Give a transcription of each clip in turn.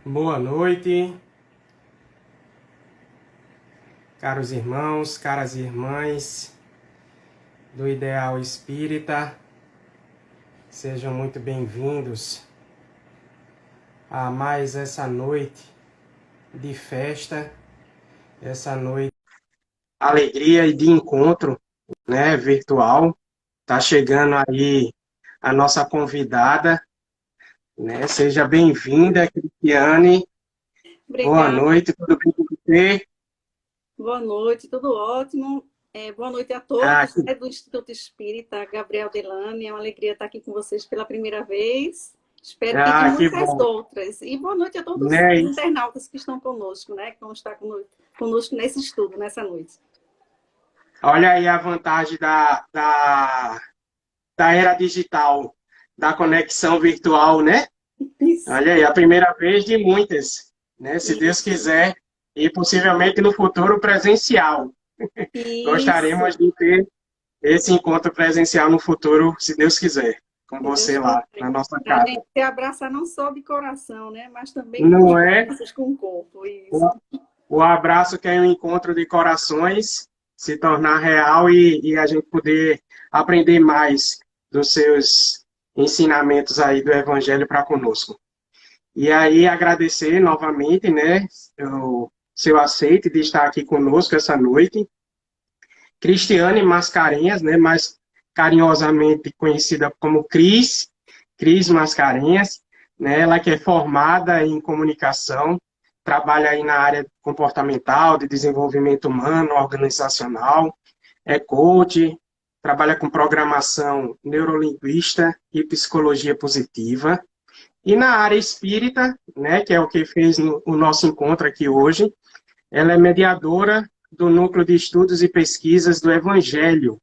Boa noite, caros irmãos, caras irmãs do Ideal Espírita. Sejam muito bem-vindos a mais essa noite de festa, essa noite de alegria e de encontro, né, virtual. Tá chegando aí a nossa convidada, né? Seja bem-vinda, Cristiane. Boa Obrigada, noite, tudo bem com você? boa noite, tudo ótimo. Boa noite a Ah, todos, do Instituto Espírita Gabriel Delane. É uma alegria estar aqui com vocês pela primeira vez. Espero que de que muitas bom, outras. E boa noite a todos os né? internautas que estão conosco, né? Que vão estar conosco nesse estudo, nessa noite. Olha aí a vantagem da era digital, da conexão virtual, né? Isso, Olha aí, a primeira vez de muitas, né? Se Deus isso, quiser, e possivelmente no futuro presencial. Gostaríamos isso. de ter esse encontro presencial no futuro, se Deus quiser, com Se Deus você lá quiser. na nossa Para a gente casa. se abraçar não só de coração, né? Mas também com os Não é braços, com o corpo. Isso. o, o abraço que é um encontro de corações se tornar real e a gente poder aprender mais dos seus ensinamentos aí do Evangelho para conosco. E aí agradecer novamente, né, o seu aceite de estar aqui conosco essa noite. Cristiane Mascarenhas, né, mais carinhosamente conhecida como Cris Mascarenhas, né, ela que é formada em comunicação, trabalha aí na área comportamental, de desenvolvimento humano, organizacional, é coach, trabalha com programação neurolinguista e psicologia positiva. E na área espírita, né, que é o que fez o nosso encontro aqui hoje, ela é mediadora do Núcleo de Estudos e Pesquisas do Evangelho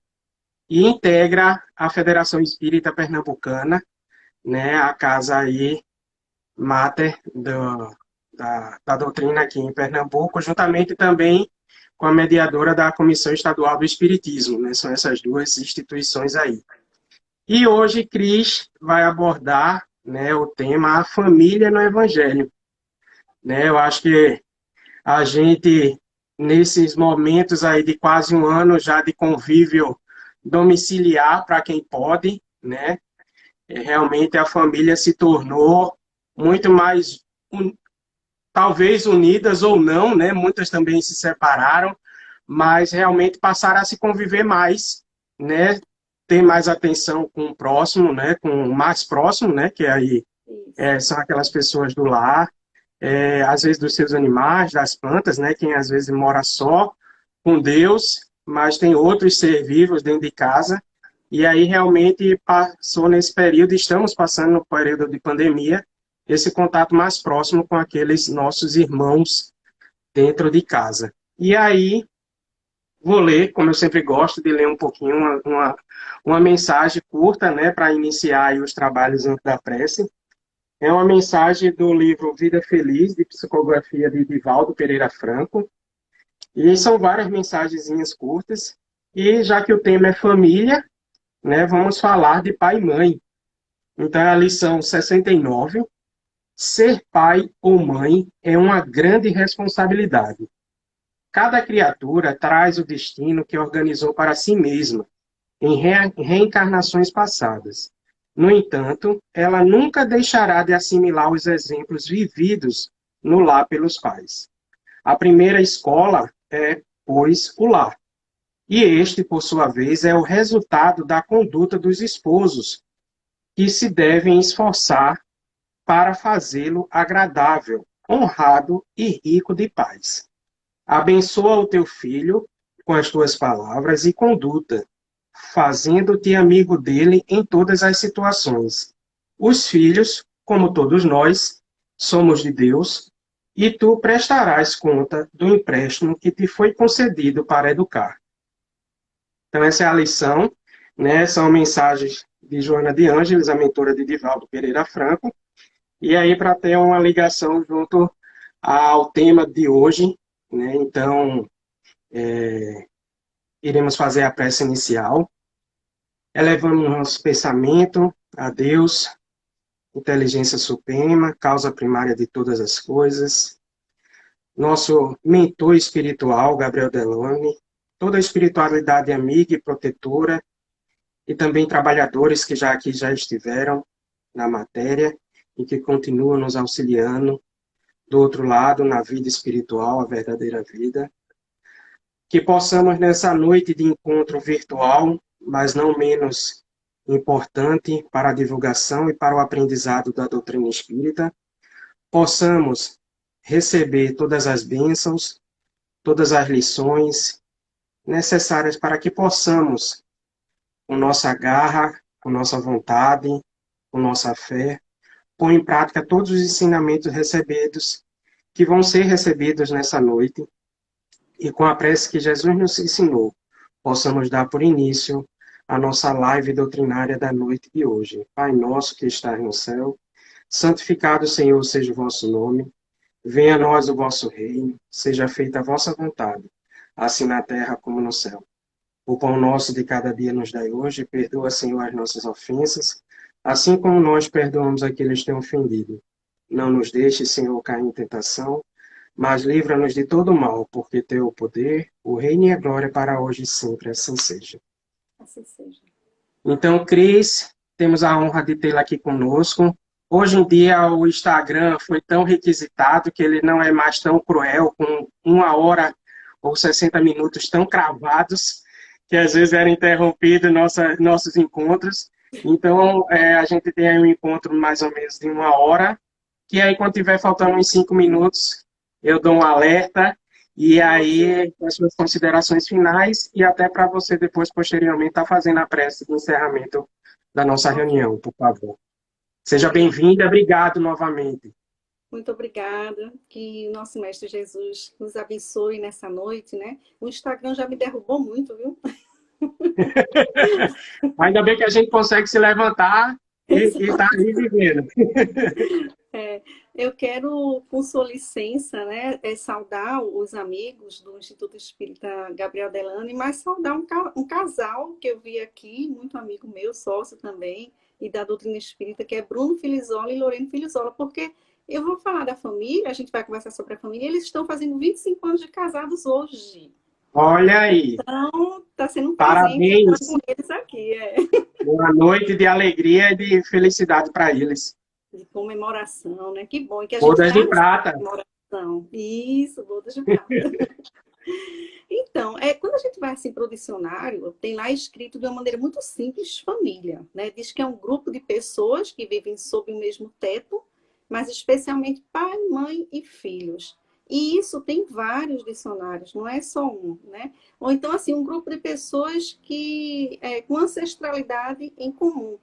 e integra a Federação Espírita Pernambucana, né, a casa aí máter da doutrina aqui em Pernambuco, juntamente também com a mediadora da Comissão Estadual do Espiritismo, né, são essas duas instituições aí. E hoje Cris vai abordar, né, o tema A Família no Evangelho. Né, eu acho que a gente, nesses momentos aí de quase um ano já de convívio domiciliar para quem pode, né, realmente a família se tornou muito mais, talvez unidas ou não, né, muitas também se separaram, mas realmente passaram a se conviver mais, né, ter mais atenção com o próximo, né, com o mais próximo, né, que aí Isso. são aquelas pessoas do lar, às vezes dos seus animais, das plantas, né, quem às vezes mora só com Deus, mas tem outros seres vivos dentro de casa, e aí realmente passou nesse período, estamos passando no período de pandemia, esse contato mais próximo com aqueles nossos irmãos dentro de casa. E aí, vou ler, como eu sempre gosto de ler um pouquinho, uma mensagem curta, né, para iniciar aí os trabalhos antes da prece. É uma mensagem do livro Vida Feliz, de psicografia de Divaldo Pereira Franco. E são várias mensagenzinhas curtas. E já que o tema é família, né, vamos falar de pai e mãe. Então, é a lição 69. Ser pai ou mãe é uma grande responsabilidade. Cada criatura traz o destino que organizou para si mesma, em reencarnações passadas. No entanto, ela nunca deixará de assimilar os exemplos vividos no lar pelos pais. A primeira escola é, pois, o lar. E este, por sua vez, é o resultado da conduta dos esposos, que se devem esforçar para fazê-lo agradável, honrado e rico de paz. Abençoa o teu filho com as tuas palavras e conduta, fazendo-te amigo dele em todas as situações. Os filhos, como todos nós, somos de Deus, e tu prestarás conta do empréstimo que te foi concedido para educar. Então, essa é a lição, né? São mensagens de Joana de Ângeles, a mentora de Divaldo Pereira Franco, e aí para ter uma ligação junto ao tema de hoje, né? Então, iremos fazer a prece inicial, elevando o nosso pensamento a Deus, inteligência suprema, causa primária de todas as coisas, nosso mentor espiritual, Gabriel Delone, toda a espiritualidade amiga e protetora, e também trabalhadores que já aqui já estiveram na matéria e que continuam nos auxiliando do outro lado na vida espiritual, a verdadeira vida. Que possamos nessa noite de encontro virtual, mas não menos importante para a divulgação e para o aprendizado da doutrina espírita, possamos receber todas as bênçãos, todas as lições necessárias para que possamos, com nossa garra, com nossa vontade, com nossa fé, pôr em prática todos os ensinamentos recebidos, que vão ser recebidos nessa noite, e com a prece que Jesus nos ensinou, possamos dar por início a nossa live doutrinária da noite de hoje. Pai nosso que estás no céu, santificado, Senhor, seja o vosso nome. Venha a nós o vosso reino, seja feita a vossa vontade, assim na terra como no céu. O pão nosso de cada dia nos dai hoje, perdoa, Senhor, as nossas ofensas, assim como nós perdoamos aqueles que têm ofendido. Não nos deixes, Senhor, cair em tentação, mas livra-nos de todo mal, porque teu o poder, o reino e a glória para hoje e sempre, assim seja. Assim seja. Então, Cris, temos a honra de tê-la aqui conosco. Hoje em dia, o Instagram foi tão requisitado que ele não é mais tão cruel, com 1 hora ou 60 minutos tão cravados, que às vezes era interrompido nossos encontros. Então, a gente tem aí um encontro mais ou menos de 1 hora, que aí quando tiver faltando uns 5 minutos, eu dou um alerta, e aí, com as suas considerações finais, e até para você depois, posteriormente, estar fazendo a prece de encerramento da nossa reunião, por favor. Seja bem-vinda, obrigado novamente. Muito obrigada, que o nosso Mestre Jesus nos abençoe nessa noite, né? O Instagram já me derrubou muito, viu? Ainda bem que a gente consegue se levantar e estar aí vivendo. Eu quero, com sua licença, né, saudar os amigos do Instituto Espírita Gabriel Delane, mas saudar um casal que eu vi aqui, muito amigo meu, sócio também, e da doutrina espírita, que é Bruno Filizola e Lorena Filizola, porque eu vou falar da família, a gente vai conversar sobre a família, eles estão fazendo 25 anos de casados hoje. Olha aí. Então, está sendo um presente Parabéns. estar com eles aqui. Uma noite de alegria e de felicidade para eles. De comemoração, né? Que bom. E que a gente Bodas de traz prata. comemoração. Isso, bodas de prata. Então, quando a gente vai assim para o dicionário, tem lá escrito de uma maneira muito simples, família, né? Diz que é um grupo de pessoas que vivem sob o mesmo teto, mas especialmente pai, mãe e filhos. E isso tem vários dicionários, não é só um, né? Ou então, assim, um grupo de pessoas que com ancestralidade em comum.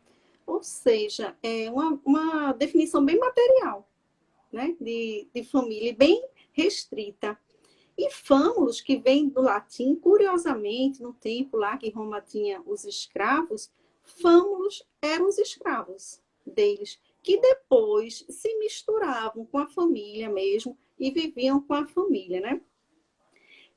Ou seja, é uma definição bem material, né? De família, bem restrita. E fâmulos, que vem do latim, curiosamente, no tempo lá que Roma tinha os escravos, fâmulos eram os escravos deles, que depois se misturavam com a família mesmo e viviam com a família, né?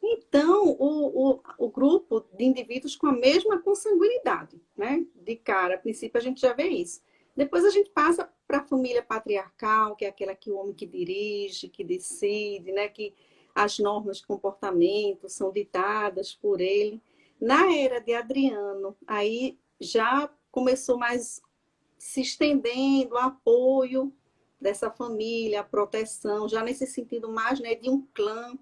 Então, o grupo de indivíduos com a mesma consanguinidade, né? De cara, a princípio a gente já vê isso. Depois a gente passa para a família patriarcal, que é aquela que o homem que dirige, que decide, né? Que as normas de comportamento são ditadas por ele. Na era de Adriano, aí já começou mais se estendendo o apoio dessa família, a proteção, já nesse sentido mais, né, de um clã.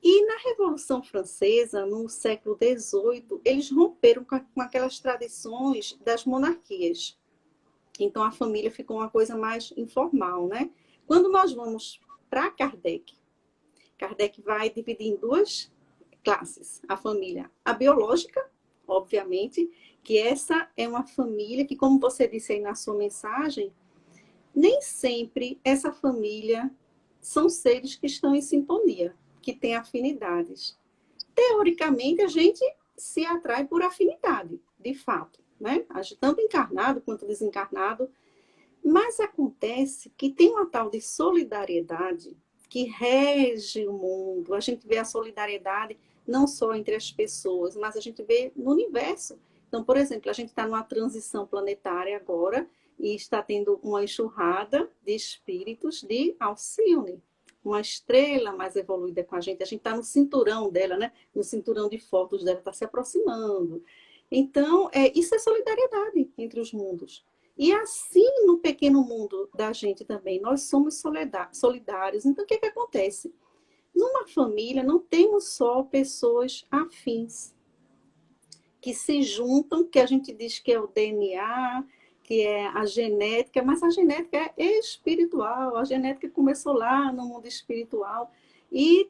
E na Revolução Francesa, no século XVIII, eles romperam com aquelas tradições das monarquias. Então, a família ficou uma coisa mais informal, né? Quando nós vamos para Kardec, Kardec vai dividir em duas classes. A família, a biológica, obviamente, que essa é uma família que, como você disse aí na sua mensagem, nem sempre essa família são seres que estão em sintonia, que têm afinidades. Teoricamente, a gente se atrai por afinidade, de fato, né? Tanto encarnado quanto desencarnado. Mas acontece que tem uma tal de solidariedade que rege o mundo. A gente vê a solidariedade não só entre as pessoas, mas a gente vê no universo. Então, por exemplo, a gente está numa transição planetária agora, e está tendo uma enxurrada de espíritos de Alcione, uma estrela mais evoluída com a gente está no cinturão dela, né? No cinturão de fotos dela, está se aproximando. Então, isso é solidariedade entre os mundos. E assim, no pequeno mundo da gente também, nós somos solidários. Então, o que acontece? Numa família, não temos só pessoas afins, que se juntam, que a gente diz que é o DNA, que é a genética, mas a genética é espiritual, a genética começou lá no mundo espiritual e,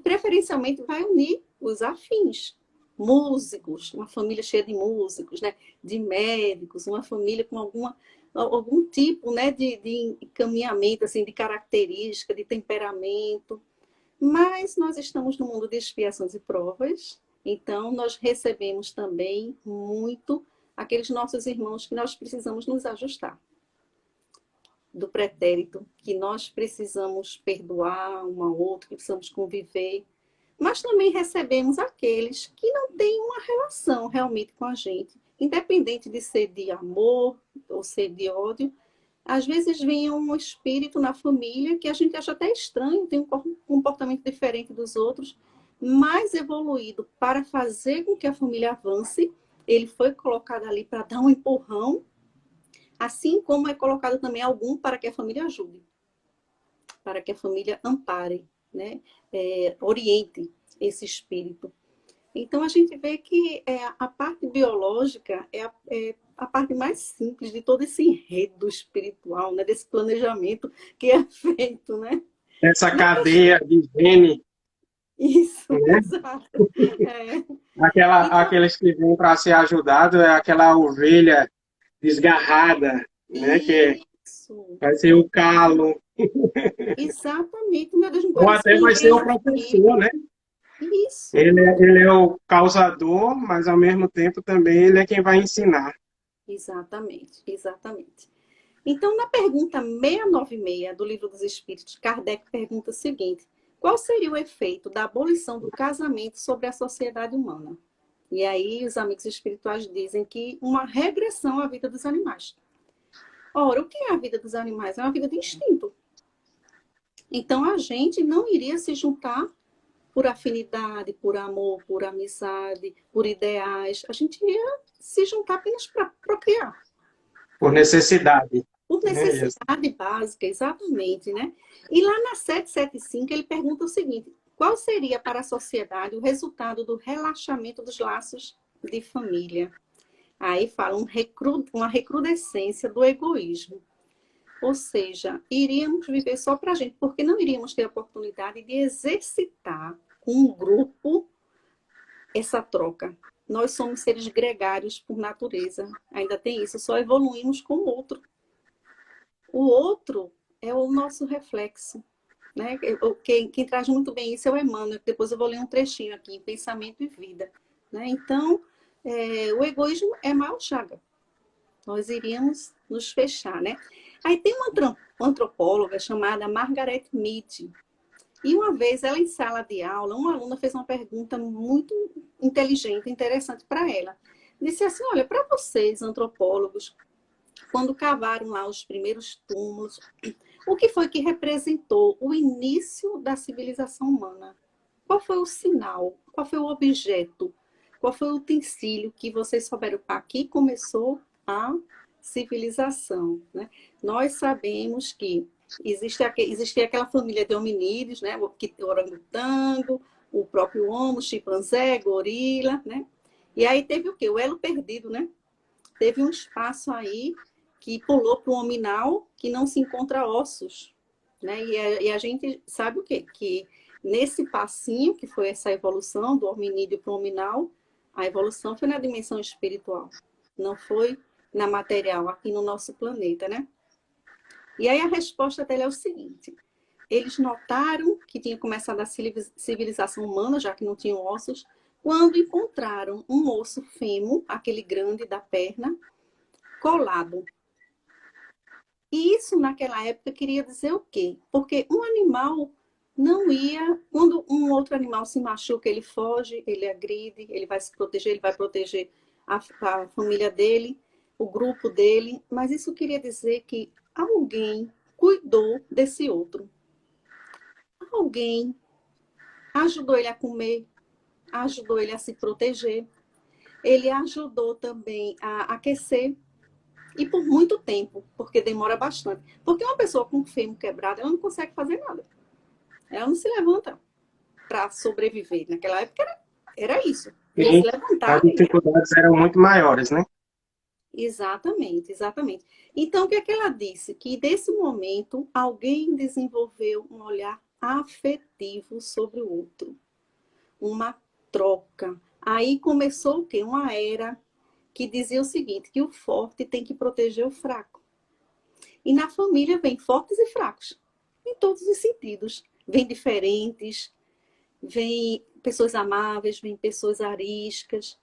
preferencialmente, vai unir os afins. Músicos, uma família cheia de músicos, né? De médicos, uma família com algum tipo, né? de encaminhamento, assim, de característica, de temperamento. Mas nós estamos no mundo de expiações e provas, então nós recebemos também muito aqueles nossos irmãos que nós precisamos nos ajustar. Do pretérito, que nós precisamos perdoar um ao outro, que precisamos conviver. Mas também recebemos aqueles que não têm uma relação realmente com a gente, independente de ser de amor ou ser de ódio. Às vezes vem um espírito na família que a gente acha até estranho, tem um comportamento diferente dos outros, mais evoluído para fazer com que a família avance. Ele foi colocado ali para dar um empurrão, assim como é colocado também algum para que a família ajude, para que a família ampare, né? Oriente esse espírito. Então, a gente vê que a parte biológica é a parte mais simples de todo esse enredo espiritual, né? Desse planejamento que é feito, né? Essa cadeia de gene, Isso, né? exato. É. Então, Aqueles que vêm para ser ajudado é aquela ovelha desgarrada, né? Que isso, vai ser o calo, exatamente. Meu Deus, não ou parece até com vai ser ninguém o aqui. professor, né? Isso, Ele é o causador, mas ao mesmo tempo também ele é quem vai ensinar. exatamente, exatamente. Então, na pergunta 696 do Livro dos Espíritos, Kardec pergunta o seguinte: qual seria o efeito da abolição do casamento sobre a sociedade humana? E aí os amigos espirituais dizem que uma regressão à vida dos animais. Ora, o que é a vida dos animais? É uma vida de instinto. Então, a gente não iria se juntar por afinidade, por amor, por amizade, por ideais. A gente ia se juntar apenas para procriar. Por necessidade. Por Né? necessidade básica, exatamente, né? E lá na 775 ele pergunta o seguinte: qual seria para a sociedade o resultado do relaxamento dos laços de família? Aí fala uma recrudescência do egoísmo. Ou seja, iríamos viver só para a gente, porque não iríamos ter a oportunidade de exercitar com um grupo essa troca. Nós somos seres gregários por natureza, ainda tem isso, só evoluímos com o outro. O outro é o nosso reflexo. Né? Quem traz muito bem isso é o Emmanuel, depois eu vou ler um trechinho aqui, Pensamento e Vida. Né? Então, o egoísmo é mal chaga. Nós iríamos nos fechar. Né? Aí tem uma antropóloga chamada Margaret Mead, e uma vez ela em sala de aula, uma aluna fez uma pergunta muito inteligente, interessante para ela. Disse assim: olha, para vocês, antropólogos, quando cavaram lá os primeiros túmulos, o que foi que representou o início da civilização humana? Qual foi o sinal? Qual foi o objeto? Qual foi o utensílio que vocês souberam? Aqui começou a civilização. Né? Nós sabemos que existe aquela família de hominídeos, né? O orangotango, o próprio homo, chimpanzé, gorila. Né? E aí teve o quê? O elo perdido, né? Teve um espaço aí que pulou para o hominal, que não se encontra ossos. Né? E a gente sabe o quê? Que nesse passinho, que foi essa evolução do hominídeo para o hominal, a evolução foi na dimensão espiritual, não foi na material, aqui no nosso planeta, né? E aí a resposta dela é o seguinte: eles notaram que tinha começado a civilização humana, já que não tinham ossos, quando encontraram um osso fêmur, aquele grande da perna, colado. E isso, naquela época, queria dizer o quê? Porque um animal não ia... Quando um outro animal se machuca, ele foge, ele agride, ele vai se proteger, ele vai proteger a família dele. o grupo dele, mas isso queria dizer que alguém cuidou desse outro. Alguém ajudou ele a comer, ajudou ele a se proteger, ele ajudou também a aquecer, e por muito tempo, porque demora bastante. Porque uma pessoa com o fêmur quebrado, ela não consegue fazer nada. Ela não se levanta para sobreviver. Naquela época era isso. Ele se E as levantava e ia. dificuldades eram muito maiores, né? Exatamente, exatamente. Então, o que é que ela disse? Que nesse momento alguém desenvolveu um olhar afetivo sobre o outro, uma troca. Aí começou o quê? Uma era que dizia o seguinte, que o forte tem que proteger o fraco. E na família vem fortes e fracos, em todos os sentidos. Vem diferentes, vem pessoas amáveis, vem pessoas ariscas,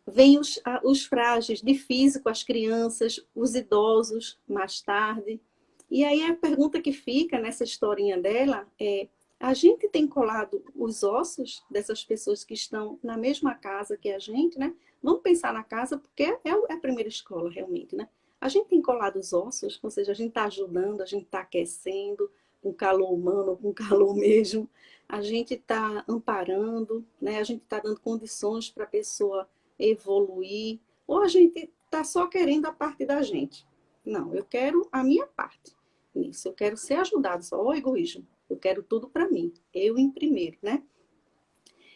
vem os frágeis de físico, as crianças, os idosos, mais tarde. E aí a pergunta que fica nessa historinha dela é: a gente tem colado os ossos dessas pessoas que estão na mesma casa que a gente, né? Vamos pensar na casa, porque é a primeira escola, realmente, né? A gente tem colado os ossos, ou seja, a gente está ajudando, a gente está aquecendo, com calor humano, com calor mesmo. A gente está amparando, né? A gente está dando condições para a pessoa evoluir, ou a gente está só querendo a parte da gente. Não, eu quero a minha parte nisso, eu quero ser ajudado, só o egoísmo. Eu quero tudo para mim, eu em primeiro, né?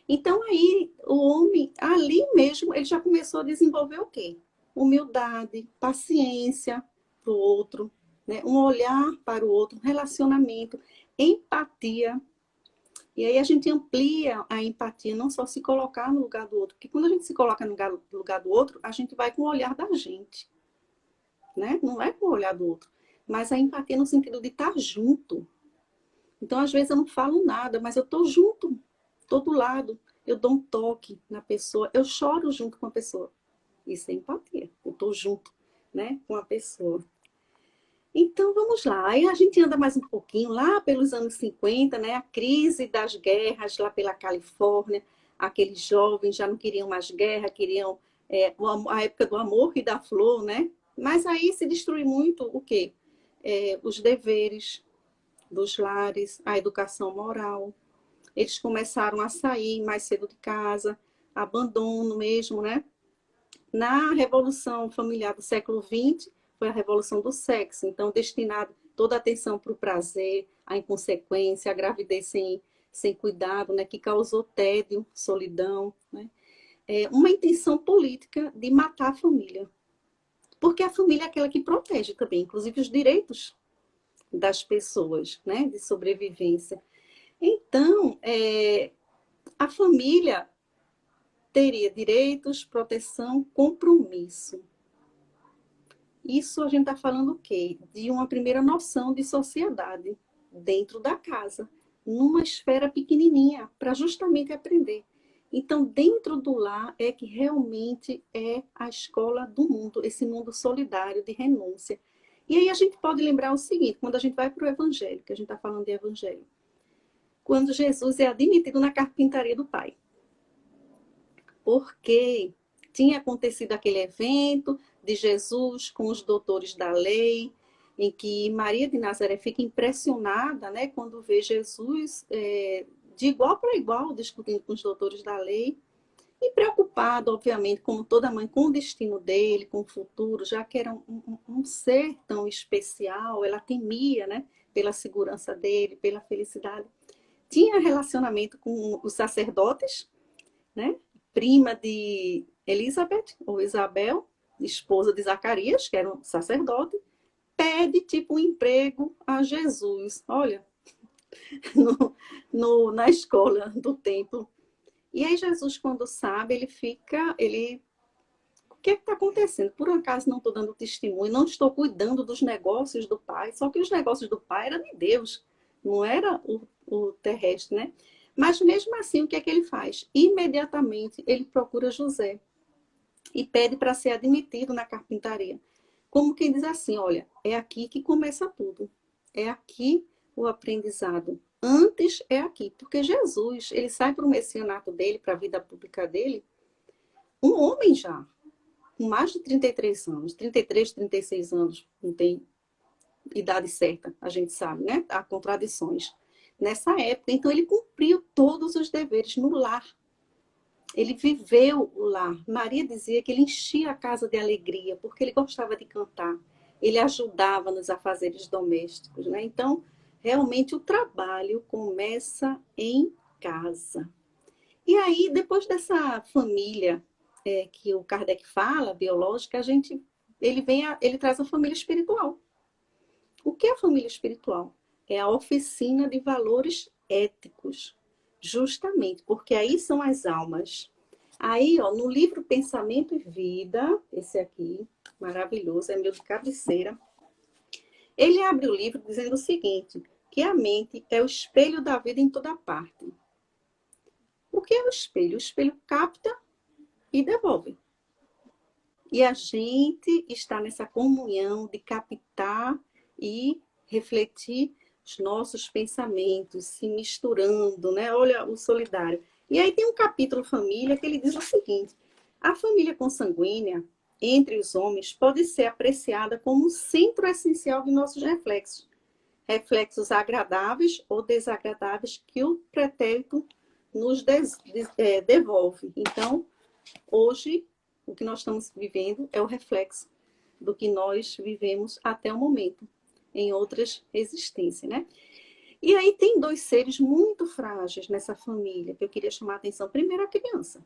Então aí o homem, ali mesmo, ele já começou a desenvolver o quê? Humildade, paciência para o outro, né? Um olhar para o outro, um relacionamento, empatia. E aí a gente amplia a empatia, não só se colocar no lugar do outro, porque quando a gente se coloca no lugar do outro, a gente vai com o olhar da gente, né? Não é com o olhar do outro, mas a empatia no sentido de estar junto. Então, às vezes eu não falo nada, mas eu estou junto, estou do lado, eu dou um toque na pessoa, eu choro junto com a pessoa. Isso é empatia, eu estou junto, né, com a pessoa. Então, vamos lá. Aí a gente anda mais um pouquinho, lá pelos anos 50, né? A crise das guerras lá pela Califórnia. Aqueles jovens já não queriam mais guerra, queriam a época do amor e da flor, né? Mas aí se destrui muito o quê? Os deveres dos lares, a educação moral. Eles começaram a sair mais cedo de casa, abandono mesmo, né? Na Revolução Familiar do século XX, foi a Revolução do Sexo, então destinado toda a atenção para o prazer, a inconsequência, a gravidez sem cuidado, né, que causou tédio, solidão, né? Uma intenção política de matar a família. Porque a família é aquela que protege também, inclusive os direitos das pessoas, né, de sobrevivência. Então, a família teria direitos, proteção, compromisso. Isso a gente está falando o quê? De uma primeira noção de sociedade dentro da casa, numa esfera pequenininha, para justamente aprender. Então, dentro do lar é que realmente é a escola do mundo, esse mundo solidário de renúncia. E aí a gente pode lembrar o seguinte, quando a gente vai para o Evangelho, que a gente está falando de Evangelho, quando Jesus é admitido na carpintaria do Pai. Porque tinha acontecido aquele evento de Jesus com os doutores da lei, em que Maria de Nazaré fica impressionada, né, quando vê Jesus de igual para igual discutindo com os doutores da lei, e preocupada, obviamente, como toda mãe, com o destino dele, com o futuro, já que era um ser tão especial, ela temia, né, pela segurança dele, pela felicidade. Tinha relacionamento com os sacerdotes, né? Prima de Elizabeth, ou Isabel, esposa de Zacarias, que era um sacerdote, pede tipo um emprego a Jesus, olha, na escola do templo. E aí Jesus, quando sabe, o que está acontecendo? Por um acaso não estou dando testemunho, não estou cuidando dos negócios do Pai, só que os negócios do Pai eram de Deus, não era o terrestre, né? Mas mesmo assim, o que é que ele faz? Imediatamente ele procura José e pede para ser admitido na carpintaria. Como quem diz assim, olha, é aqui que começa tudo. É aqui o aprendizado. Antes é aqui, porque Jesus, ele sai para o messianato dele, para a vida pública dele, um homem já. com mais de 33 anos, 33, 36 anos, não tem idade certa, a gente sabe, né? Há contradições. Nessa época, então ele cumpriu todos os deveres no lar. Ele viveu o lar. Maria dizia que ele enchia a casa de alegria, porque ele gostava de cantar. Ele ajudava nos afazeres domésticos, né? Então, realmente o trabalho começa em casa. E aí, depois dessa família que o Kardec fala, biológica, ele traz a família espiritual. O que é a família espiritual? É a oficina de valores éticos, justamente, porque aí são as almas. Aí, ó, no livro Pensamento e Vida, esse aqui, maravilhoso, é meu de cabeceira, ele abre o livro dizendo o seguinte, que a mente é o espelho da vida em toda parte. O que é o espelho? O espelho capta e devolve. E a gente está nessa comunhão de captar e refletir os nossos pensamentos, se misturando, né? Olha o solidário. E aí tem um capítulo família que ele diz o seguinte: a família consanguínea entre os homens pode ser apreciada como um centro essencial de nossos reflexos. Reflexos agradáveis ou desagradáveis que o pretérito nos devolve. Então, hoje, o que nós estamos vivendo é o reflexo do que nós vivemos até o momento, em outras existências, né? E aí tem dois seres muito frágeis nessa família, que eu queria chamar a atenção. Primeiro, a criança.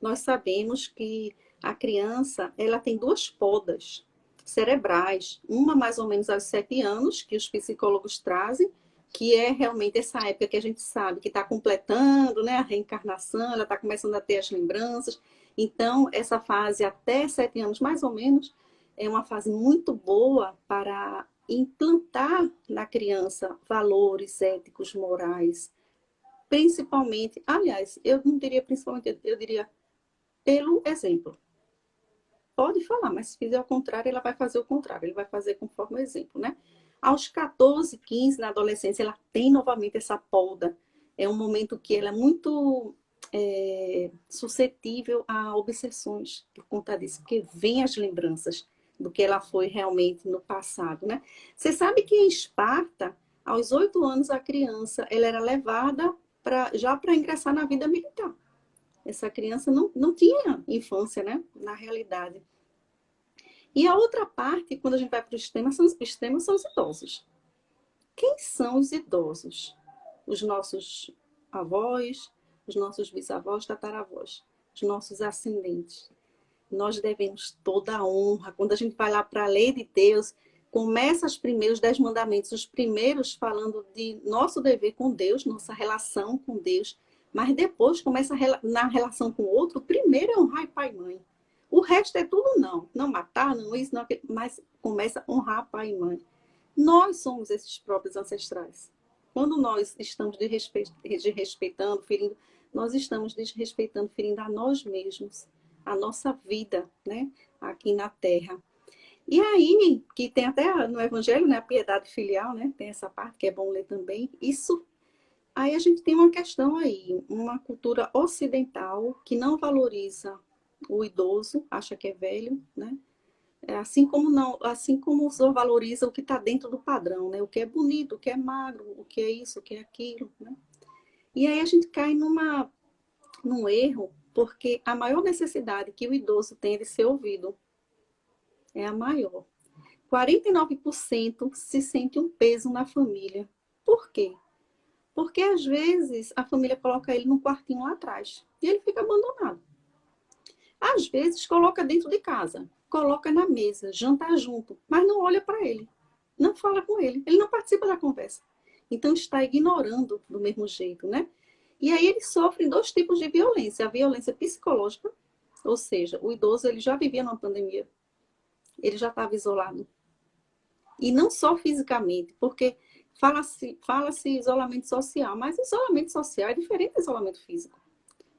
Nós sabemos que a criança, ela tem duas podas cerebrais, uma mais ou menos aos 7 anos, que os psicólogos trazem, que é realmente essa época que a gente sabe que está completando, né, a reencarnação, ela está começando a ter as lembranças. Então, essa fase até 7 anos, mais ou menos, é uma fase muito boa para implantar na criança valores éticos, morais, principalmente, aliás, eu não diria principalmente, eu diria pelo exemplo. Pode falar, mas se fizer o contrário, ela vai fazer o contrário, ele vai fazer conforme o exemplo, né? Aos 14, 15, na adolescência, ela tem novamente essa poda. É um momento que ela é muito suscetível a obsessões por conta disso, porque vem as lembranças do que ela foi realmente no passado, né? Você sabe que em Esparta, aos 8 anos, a criança ela era levada já para ingressar na vida militar. Essa criança não tinha infância, né? Na realidade. E a outra parte, quando a gente vai para os extremos, são os idosos. Quem são os idosos? Os nossos avós, os nossos bisavós, tataravós, os nossos ascendentes. Nós devemos toda a honra. Quando a gente vai lá para a lei de Deus, começa os primeiros 10 mandamentos, os primeiros falando de nosso dever com Deus, nossa relação com Deus, mas depois começa na relação com o outro, primeiro é honrar pai e mãe. O resto é tudo não. Não matar, não isso, não aquilo, mas começa a honrar pai e mãe. Nós somos esses próprios ancestrais. Quando nós estamos desrespeitando, ferindo, nós estamos desrespeitando, ferindo a nós mesmos, a nossa vida, né, aqui na Terra. E aí, que tem até no Evangelho, né, a piedade filial, né, tem essa parte que é bom ler também. Isso, aí a gente tem uma questão aí, uma cultura ocidental que não valoriza o idoso, acha que é velho, né? Assim como só valoriza o que está dentro do padrão, né? O que é bonito, o que é magro, o que é isso, o que é aquilo, né? E aí a gente cai num erro, porque a maior necessidade que o idoso tem é de ser ouvido é a maior. 49% se sente um peso na família. Por quê? Porque às vezes a família coloca ele num quartinho lá atrás e ele fica abandonado. Às vezes coloca dentro de casa, coloca na mesa, janta junto, mas não olha para ele, não fala com ele, ele não participa da conversa. Então está ignorando do mesmo jeito, né? E aí ele sofre 2 tipos de violência. A violência psicológica, ou seja, o idoso ele já vivia numa pandemia, ele já estava isolado. E não só fisicamente, porque fala-se isolamento social, mas isolamento social é diferente do isolamento físico.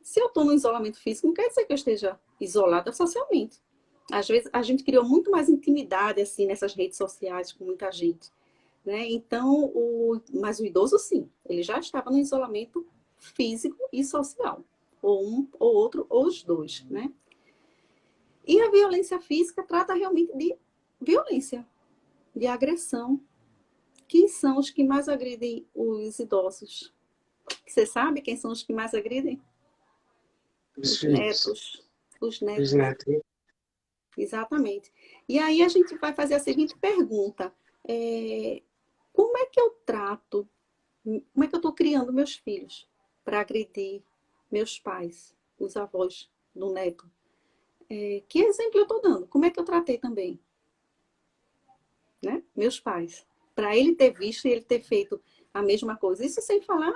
Se eu estou no isolamento físico, não quer dizer que eu esteja isolada socialmente. Às vezes, a gente criou muito mais intimidade assim nessas redes sociais com muita gente, né? Então, mas o idoso, sim, ele já estava no isolamento físico e social. Ou um, ou outro, ou os dois, né? E a violência física trata realmente de violência, de agressão. Quem são os que mais agridem os idosos? Você sabe quem são os que mais agridem? Os Os filhos, netos. Os os netos, netos. exatamente. E aí a gente vai fazer a seguinte pergunta. É, como é que eu trato, como é que eu estou criando meus filhos para agredir meus pais, os avós do neto? Que exemplo eu estou dando? Como é que eu tratei também, né? Meus pais. Para ele ter visto e ele ter feito a mesma coisa. Isso sem falar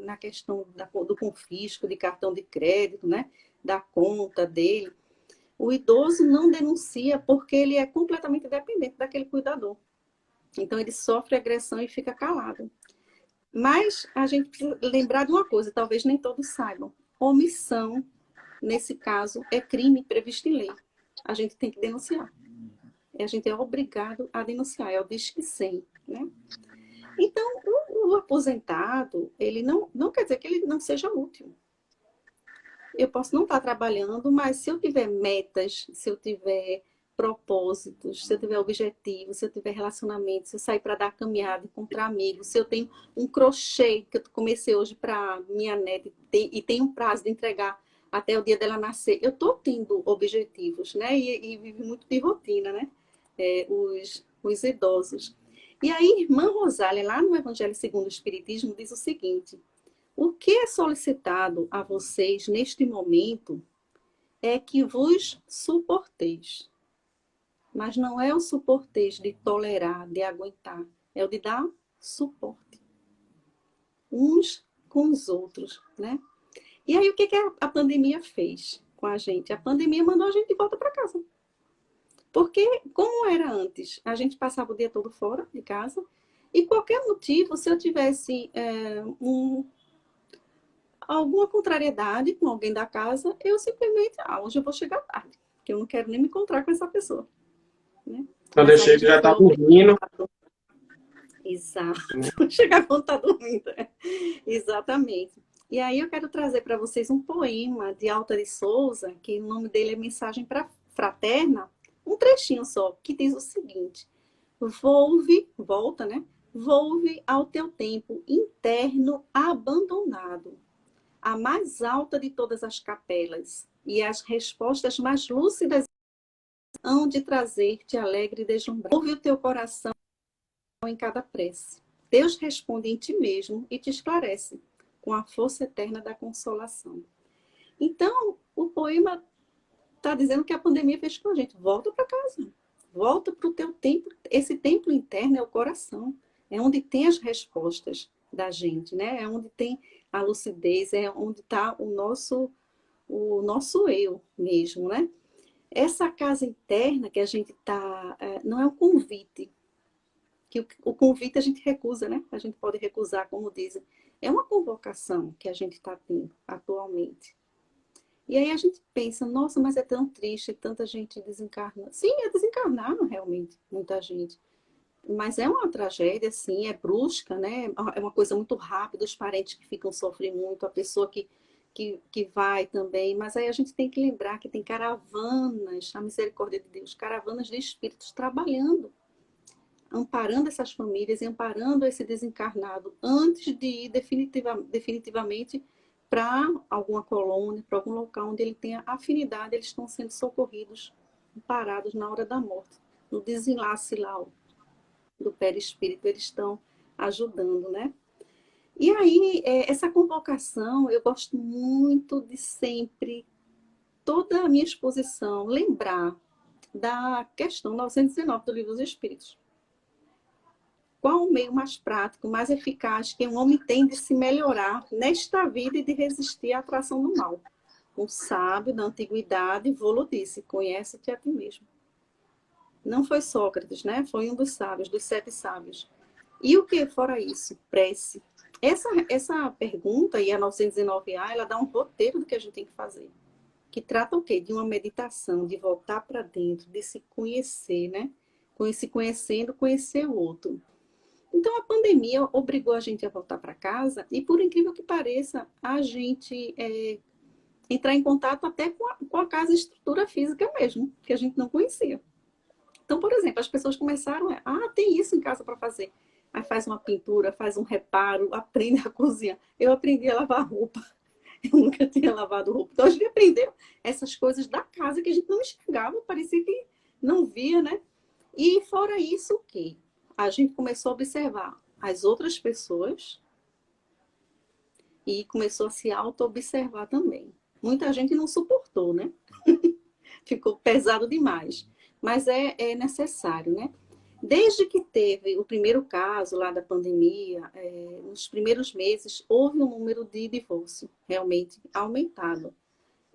na questão do confisco de cartão de crédito, né? Da conta dele. O idoso não denuncia porque ele é completamente dependente daquele cuidador. Então ele sofre agressão e fica calado. Mas a gente precisa lembrar de uma coisa, talvez nem todos saibam. Omissão, nesse caso, é crime previsto em lei. A gente tem que denunciar. E a gente é obrigado a denunciar, é o Disque 100, né? Então, o aposentado, ele não quer dizer que ele não seja útil. Eu posso não estar trabalhando, mas se eu tiver metas, se eu tiver propósitos, se eu tiver objetivos, se eu tiver relacionamento, se eu sair para dar caminhada, encontrar amigos, se eu tenho um crochê que eu comecei hoje para minha neta e tenho um prazo de entregar até o dia dela nascer, eu estou tendo objetivos, né? E vivo muito de rotina, né? Os idosos. E aí, irmã Rosália, lá no Evangelho segundo o Espiritismo, diz o seguinte: o que é solicitado a vocês neste momento é que vos suporteis. Mas não é o suporteis de tolerar, de aguentar, é o de dar suporte uns com os outros, né? E aí o que a pandemia fez com a gente? A pandemia mandou a gente de volta para casa. Porque, como era antes, a gente passava o dia todo fora de casa, e qualquer motivo, se eu tivesse alguma contrariedade com alguém da casa, eu simplesmente, hoje eu vou chegar tarde, porque eu não quero nem me encontrar com essa pessoa. Né? Quando eu Mas aí a chego já gente foi está dormindo, obrigado. Exato. né? Chegar quando está dormindo. Exatamente. E aí eu quero trazer para vocês um poema de Alta de Souza, que o nome dele é Mensagem Fraterna, um trechinho só, que diz o seguinte: volta, né? Volve ao teu tempo interno abandonado, a mais alta de todas as capelas, e as respostas mais lúcidas hão de trazer-te alegre e deslumbrado. Ouve o teu coração em cada prece. Deus responde em ti mesmo e te esclarece com a força eterna da consolação. Então, o poema está dizendo que a pandemia fez com a gente. Volta para casa. Volta para o teu templo. Esse templo interno é o coração. É onde tem as respostas da gente, né? É onde tem a lucidez, é onde está o nosso eu mesmo, né? Essa casa interna que a gente está, não é um convite, que o convite a gente recusa, né? A gente pode recusar, como dizem. É uma convocação que a gente está tendo atualmente. E aí a gente pensa, nossa, mas é tão triste, tanta gente desencarna. Sim, é desencarnaram realmente, muita gente. Mas é uma tragédia, sim, é brusca, né? É uma coisa muito rápida, os parentes que ficam sofrem muito, a pessoa que vai também. Mas aí a gente tem que lembrar que tem caravanas, a misericórdia de Deus, caravanas de espíritos trabalhando, amparando essas famílias e amparando esse desencarnado antes de ir definitivamente para alguma colônia, para algum local onde ele tenha afinidade, eles estão sendo socorridos, amparados na hora da morte, no desenlace lá do perispírito, eles estão ajudando, né? E aí, essa convocação, eu gosto muito de sempre, toda a minha exposição, lembrar da questão 919 do Livro dos Espíritos. Qual o meio mais prático, mais eficaz que um homem tem de se melhorar nesta vida e de resistir à atração do mal? Um sábio da antiguidade, Volo disse, conhece-te a ti mesmo. Não foi Sócrates, né? Foi um dos sábios, dos 7 sábios. E o que fora isso? Prece. Essa pergunta, e a 909A, ela dá um roteiro do que a gente tem que fazer. Que trata o quê? De uma meditação, de voltar para dentro, de se conhecer, né? Se conhecendo, conhecer o outro. Então, a pandemia obrigou a gente a voltar para casa e, por incrível que pareça, a gente entrar em contato até com a casa estrutura física mesmo, que a gente não conhecia. Então, por exemplo, as pessoas começaram tem isso em casa para fazer. Aí faz uma pintura, faz um reparo, aprende a cozinhar. Eu aprendi a lavar roupa. Eu nunca tinha lavado roupa. Então, a gente aprendeu essas coisas da casa que a gente não enxergava, parecia que não via, né? E fora isso, o quê? A gente começou a observar as outras pessoas e começou a se auto-observar também. Muita gente não suportou, né? Ficou pesado demais. Mas é necessário, né? Desde que teve o primeiro caso lá da pandemia, nos primeiros meses, houve um número de divórcio realmente aumentado.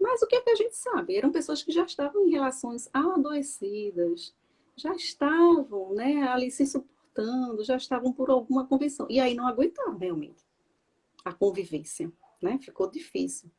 Mas o que é que a gente sabe? Eram pessoas que já estavam em relações adoecidas, já estavam, né, ali se suportando, já estavam por alguma convenção. E aí não aguentaram realmente a convivência, né? Ficou difícil.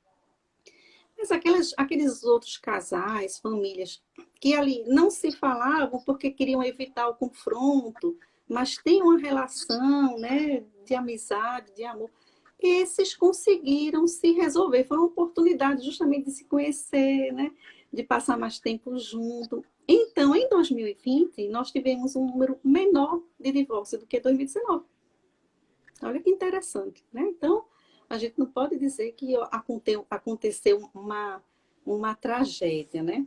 Mas aqueles outros casais, famílias, que ali não se falavam porque queriam evitar o confronto, mas tem uma relação, né, de amizade, de amor, esses conseguiram se resolver. Foi uma oportunidade justamente de se conhecer, né, de passar mais tempo junto. Então, em 2020, nós tivemos um número menor de divórcio do que 2019. Olha que interessante, né? Então, a gente não pode dizer que aconteceu uma tragédia, né?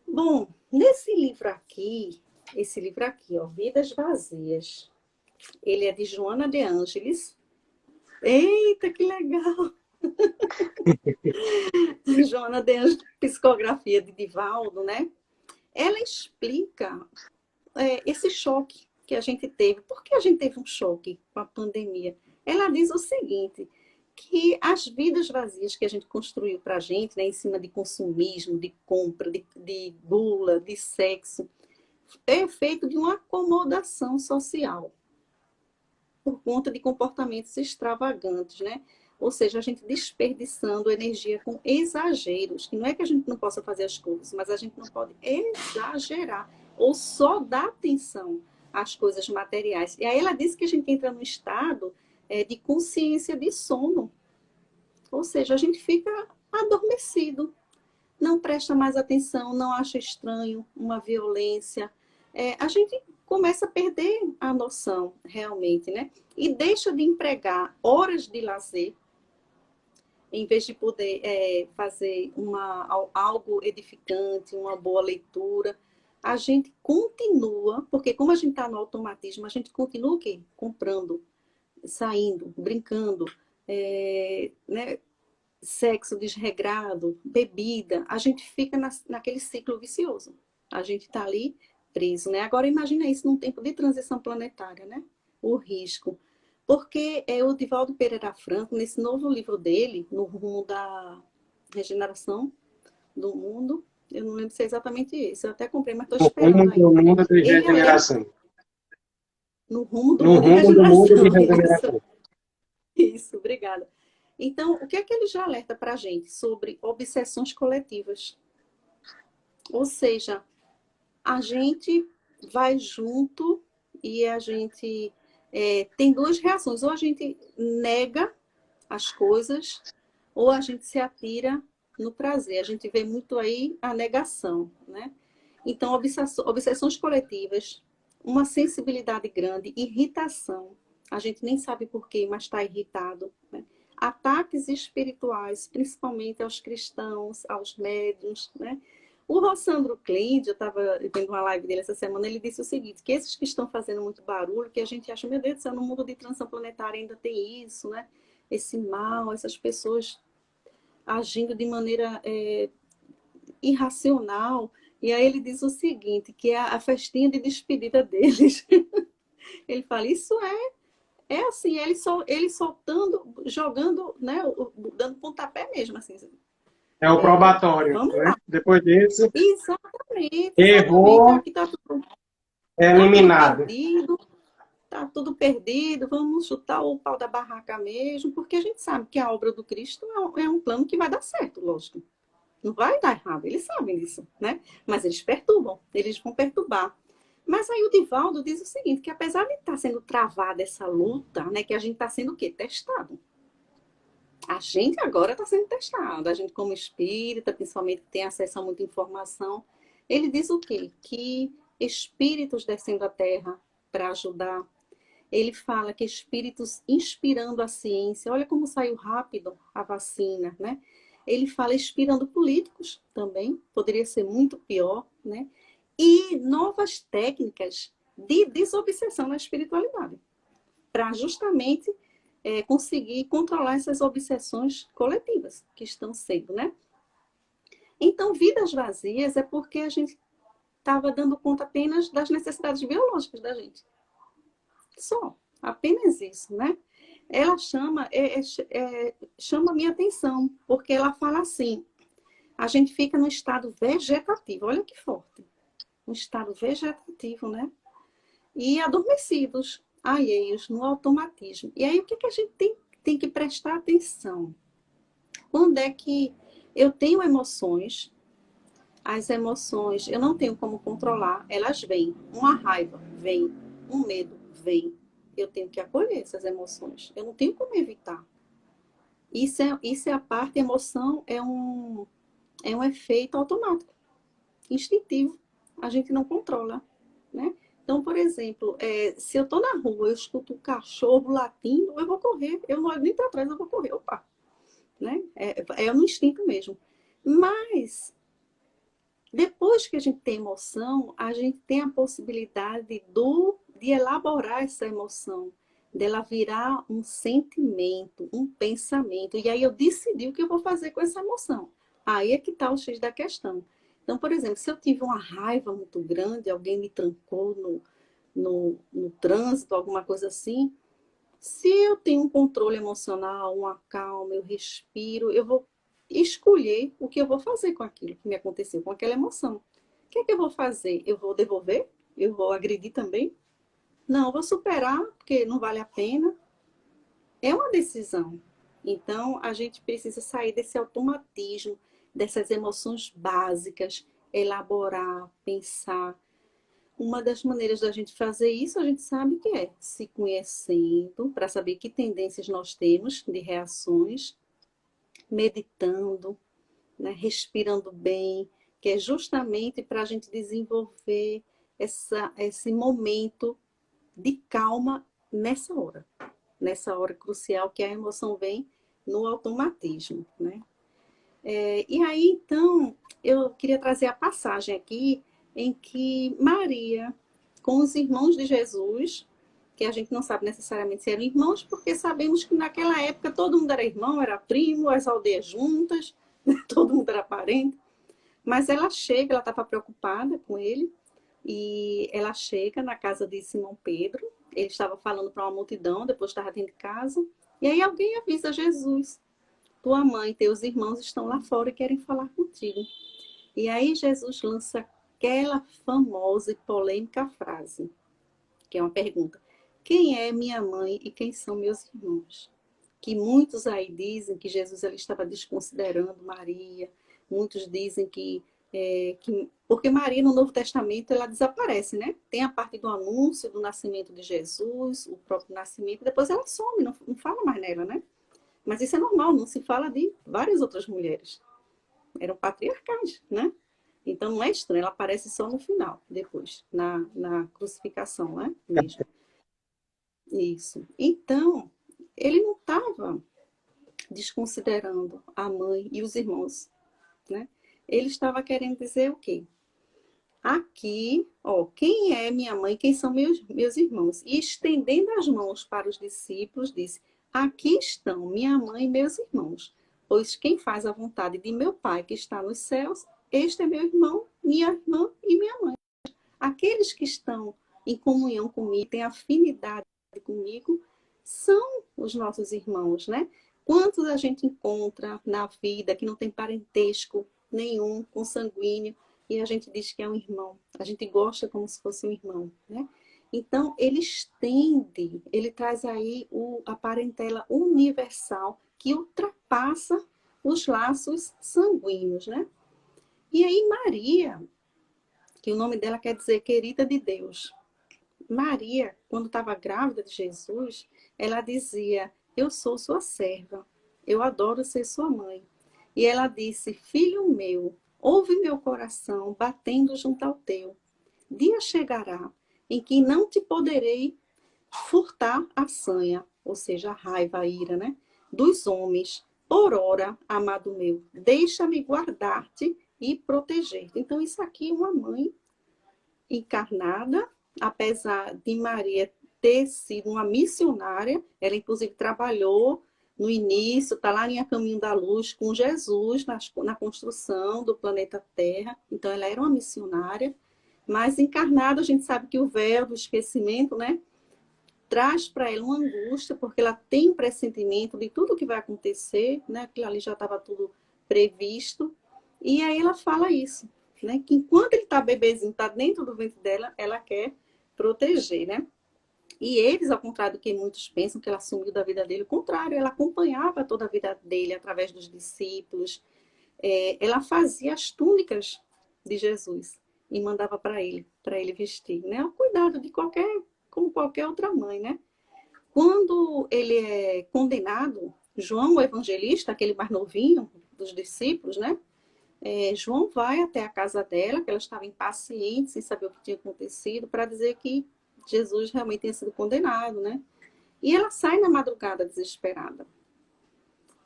Bom, nesse livro aqui, esse livro aqui, ó, Vidas Vazias, ele é de Joana de Ângeles. Eita, que legal! Joana de Ângeles, psicografia de Divaldo, né? Ela explica esse choque que a gente teve. Por que a gente teve um choque com a pandemia? Ela diz o seguinte, que as vidas vazias que a gente construiu para a gente, né, em cima de consumismo, de compra, de gula, de sexo, é feito de uma acomodação social, por conta de comportamentos extravagantes, né? Ou seja, a gente desperdiçando energia com exageros, que não é que a gente não possa fazer as coisas, mas a gente não pode exagerar ou só dar atenção às coisas materiais. E aí ela disse que a gente entra num estado de consciência de sono, ou seja, a gente fica adormecido, não presta mais atenção, não acha estranho uma violência. A gente começa a perder a noção realmente, né? E deixa de empregar horas de lazer, em vez de poder fazer algo edificante, uma boa leitura. A gente continua, porque como a gente está no automatismo, a gente continua o quê? Comprando, saindo, brincando, né? Sexo desregrado, bebida, a gente fica naquele ciclo vicioso. A gente está ali preso, né? Agora imagina isso num tempo de transição planetária, né? O risco. Porque o Divaldo Pereira Franco, nesse novo livro dele, No Rumo da Regeneração do Mundo, eu não lembro se é exatamente esse, eu até comprei, mas estou No rumo esperando do ainda. mundo de Ele alerta regeneração. no rumo do No mundo de rumo do mundo de regeneração. regeneração. Isso, obrigada. Então, o que é que ele já alerta para a gente sobre obsessões coletivas? Ou seja, a gente vai junto e a gente tem duas reações. Ou a gente nega as coisas, ou a gente se atira no prazer. A gente vê muito aí a negação, né? Então, obsessões coletivas, uma sensibilidade grande, irritação. A gente nem sabe por quê, mas está irritado, né? Ataques espirituais, principalmente aos cristãos, aos médiuns, né? O Rossandro Cleide, eu estava vendo uma live dele essa semana, ele disse o seguinte, que esses que estão fazendo muito barulho, que a gente acha, meu Deus do céu, no mundo de transição planetária ainda tem isso, né? Esse mal, essas pessoas agindo de maneira irracional. E aí ele diz o seguinte, que é a festinha de despedida deles. Ele fala, isso é assim, ele soltando, jogando, né, dando pontapé mesmo, assim. É o probatório, Vamos né? lá. Depois desse, Exatamente, exatamente. errou, Aqui é tá tudo eliminado. perdido, tá tudo perdido, vamos chutar o pau da barraca mesmo, porque a gente sabe que a obra do Cristo é um plano que vai dar certo, lógico. Não vai dar errado, eles sabem disso, né? Mas eles perturbam, eles vão perturbar. Mas aí o Divaldo diz o seguinte, que apesar de estar sendo travada essa luta, né, que a gente está sendo o quê? Testado. A gente agora está sendo testado. A gente, como espírita, principalmente, que tem acesso a muita informação. Ele diz o quê? Que espíritos descendo à Terra para ajudar. Ele fala que espíritos inspirando a ciência. Olha como saiu rápido a vacina, né? Ele fala inspirando políticos também. Poderia ser muito pior, né? E novas técnicas de desobsessão na espiritualidade. Para justamente conseguir controlar essas obsessões coletivas que estão sendo, né? Então, vidas vazias é porque a gente estava dando conta apenas das necessidades biológicas da gente. Só, apenas isso, né? Ela chama a minha atenção, porque ela fala assim, a gente fica no estado vegetativo, olha que forte, um estado vegetativo, né? E adormecidos, alheios no automatismo. E aí, o que, que a gente tem que prestar atenção? Quando é que eu tenho emoções, as emoções eu não tenho como controlar, elas vêm. Uma raiva vem, um medo vem. Eu tenho que acolher essas emoções. Eu não tenho como evitar. Isso é a parte, a emoção é um efeito automático, instintivo. A gente não controla, né? Então, por exemplo, se eu estou na rua, eu escuto um cachorro latindo, eu vou correr. Eu não olho nem para trás, eu vou correr. Opa! Né? É um instinto mesmo. Mas, depois que a gente tem emoção, a gente tem a possibilidade de elaborar essa emoção, dela virar um sentimento, um pensamento. E aí eu decidi o que eu vou fazer com essa emoção. Aí é que está o X da questão. Então, por exemplo, se eu tive uma raiva muito grande, alguém me trancou no trânsito, alguma coisa assim, se eu tenho um controle emocional, uma calma, eu respiro, eu vou escolher o que eu vou fazer com aquilo que me aconteceu, com aquela emoção. O que é que eu vou fazer? Eu vou devolver? Eu vou agredir também? Não, eu vou superar, porque não vale a pena. É uma decisão. Então, a gente precisa sair desse automatismo, dessas emoções básicas, elaborar, pensar. Uma das maneiras da gente fazer isso, a gente sabe que é se conhecendo, para saber que tendências nós temos de reações, meditando, né, respirando bem, que é justamente para a gente desenvolver esse momento de calma nessa hora crucial que a emoção vem no automatismo, né? E aí, então, eu queria trazer a passagem aqui em que Maria, com os irmãos de Jesus, que a gente não sabe necessariamente se eram irmãos, porque sabemos que naquela época todo mundo era irmão, era primo, as aldeias juntas, todo mundo era parente. Mas ela chega, ela estava preocupada com ele, e ela chega na casa de Simão Pedro, ele estava falando para uma multidão, depois estava dentro de casa, e aí alguém avisa Jesus: tua mãe e teus irmãos estão lá fora e querem falar contigo. E aí Jesus lança aquela famosa e polêmica frase, que é uma pergunta: quem é minha mãe e quem são meus irmãos? Que muitos aí dizem que Jesus ele estava desconsiderando Maria, muitos dizem porque Maria no Novo Testamento ela desaparece, né? Tem a parte do anúncio do nascimento de Jesus, o próprio nascimento, depois ela some, não fala mais nela, né? Mas isso é normal, não se fala de várias outras mulheres. Eram patriarcais, né? Então não é estranho, ela aparece só no final, depois, na crucificação, né? Mesmo. Isso. Então, ele não estava desconsiderando a mãe e os irmãos, né? Ele estava querendo dizer o quê? Aqui, ó, quem é minha mãe, quem são meus irmãos? E estendendo as mãos para os discípulos, disse: aqui estão minha mãe e meus irmãos, pois quem faz a vontade de meu Pai que está nos céus, este é meu irmão, minha irmã e minha mãe. Aqueles que estão em comunhão comigo, têm afinidade comigo, são os nossos irmãos, né? Quantos a gente encontra na vida que não tem parentesco nenhum, consanguíneo, e a gente diz que é um irmão. A gente gosta como se fosse um irmão, né? Então, ele estende, ele traz aí a parentela universal que ultrapassa os laços sanguíneos, né? E aí Maria, que o nome dela quer dizer querida de Deus. Maria, quando estava grávida de Jesus, ela dizia: eu sou sua serva. eu adoro ser sua mãe. E ela disse, filho meu, ouve meu coração batendo junto ao teu. Dia chegará em que não te poderei furtar a sanha, ou seja, a raiva, a ira, né? Dos homens. Por ora, amado meu, deixa-me guardar-te e proteger-te. Então, isso aqui é uma mãe encarnada, apesar de Maria ter sido uma missionária, ela inclusive trabalhou no início, está lá em A Caminho da Luz, com Jesus na construção do planeta Terra. Então, ela era uma missionária, mas encarnada, a gente sabe que o véu do esquecimento, né, traz para ela uma angústia, porque ela tem um pressentimento de tudo que vai acontecer, né, aquilo ali já estava tudo previsto, e aí ela fala isso, né, que enquanto ele está bebezinho, está dentro do ventre dela, ela quer proteger, né? E eles, ao contrário do que muitos pensam, que ela sumiu da vida dele, o contrário, ela acompanhava toda a vida dele através dos discípulos, ela fazia as túnicas de Jesus e mandava para ele vestir, né? O cuidado de como qualquer outra mãe, né? Quando ele é condenado, João, o evangelista, aquele mais novinho dos discípulos, né? João vai até a casa dela, que ela estava impaciente, sem saber o que tinha acontecido, para dizer que Jesus realmente tinha sido condenado, né? E ela sai na madrugada desesperada.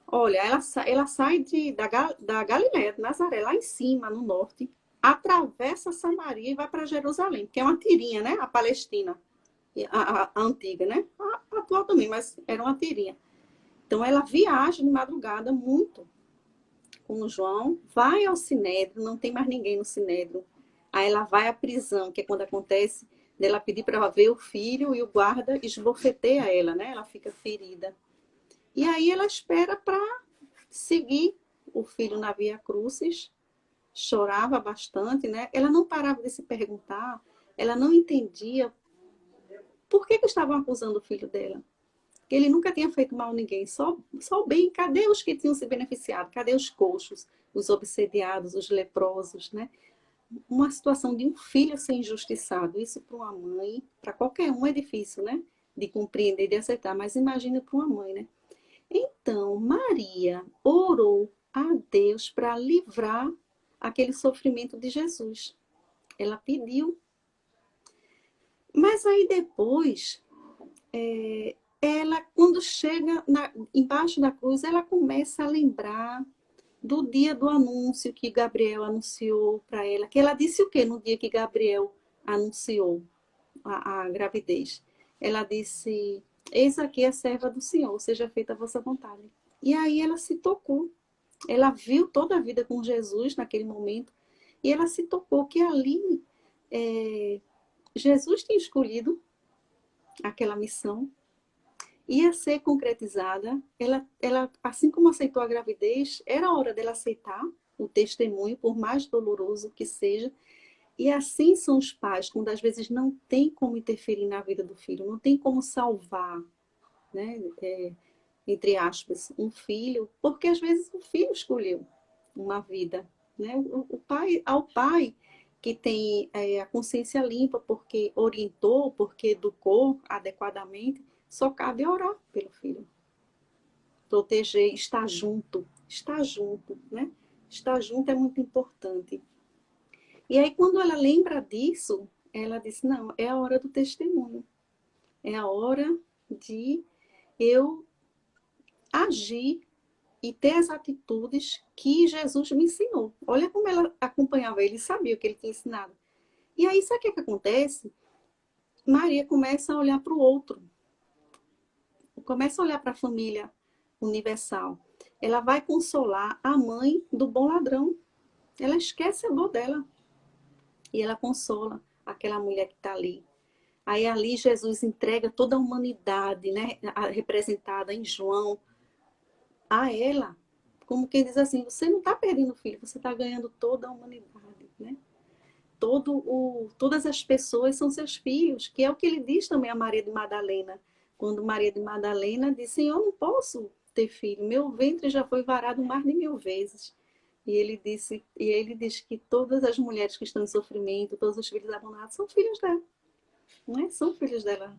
Olha, ela sai da Galiléia, de Nazaré, lá em cima, no norte, atravessa Samaria e vai para Jerusalém, que é uma tirinha, né? A Palestina, a antiga, né? A atual também, mas era uma tirinha. Então, ela viaja de madrugada muito com o João, vai ao Sinédrio, não tem mais ninguém no Sinédrio. Aí ela vai à prisão, que é quando acontece dela pedir para ver o filho e o guarda esbofeteia ela, né? Ela fica ferida. E aí ela espera para seguir o filho na Via Crucis, chorava bastante, né? Ela não parava de se perguntar, ela não entendia por que estavam acusando o filho dela. Que ele nunca tinha feito mal a ninguém, só o bem. Cadê os que tinham se beneficiado? Cadê os coxos, os obsediados, os leprosos, né? Uma situação de um filho ser injustiçado, isso para uma mãe, para qualquer um é difícil, né? De compreender, de aceitar, mas imagina para uma mãe, né? Então, Maria orou a Deus para livrar aquele sofrimento de Jesus. Ela pediu. Mas aí depois, ela, quando chega embaixo da cruz, ela começa a lembrar do dia do anúncio que Gabriel anunciou para ela. Que ela disse o quê no dia que Gabriel anunciou a gravidez? Ela disse, eis aqui a serva do Senhor, seja feita a vossa vontade. E aí ela se tocou. Ela viu toda a vida com Jesus naquele momento. E ela se tocou que ali Jesus tinha escolhido aquela missão. Ia ser concretizada. Ela, assim como aceitou a gravidez, era a hora dela aceitar o testemunho, por mais doloroso que seja. E assim são os pais, quando às vezes não tem como interferir na vida do filho, não tem como salvar, né? Entre aspas, um filho, porque às vezes o filho escolheu uma vida, né? Ao pai que tem a consciência limpa, porque orientou, porque educou adequadamente, só cabe orar pelo filho, proteger, estar junto, né? Estar junto é muito importante. E aí, quando ela lembra disso, ela diz, não, é a hora do testemunho. É a hora de eu agir e ter as atitudes que Jesus me ensinou. Olha como ela acompanhava ele, sabia o que ele tinha ensinado. E aí, sabe o que acontece? Maria começa a olhar para o outro. Começa a olhar para a família universal. Ela vai consolar a mãe do bom ladrão. Ela esquece a dor dela. E ela consola aquela mulher que está ali. Aí ali Jesus entrega toda a humanidade, né, representada em João, a ela. Como quem diz assim, você não está perdendo o filho, você está ganhando toda a humanidade, né? Todas as pessoas são seus filhos, que é o que ele diz também a Maria de Madalena. Quando Maria de Madalena diz, Senhor, eu não posso ter filho, meu ventre já foi varado mais de 1000 vezes. E ele diz que todas as mulheres que estão em sofrimento, todos os filhos abandonados, são filhos dela, não é? São filhos dela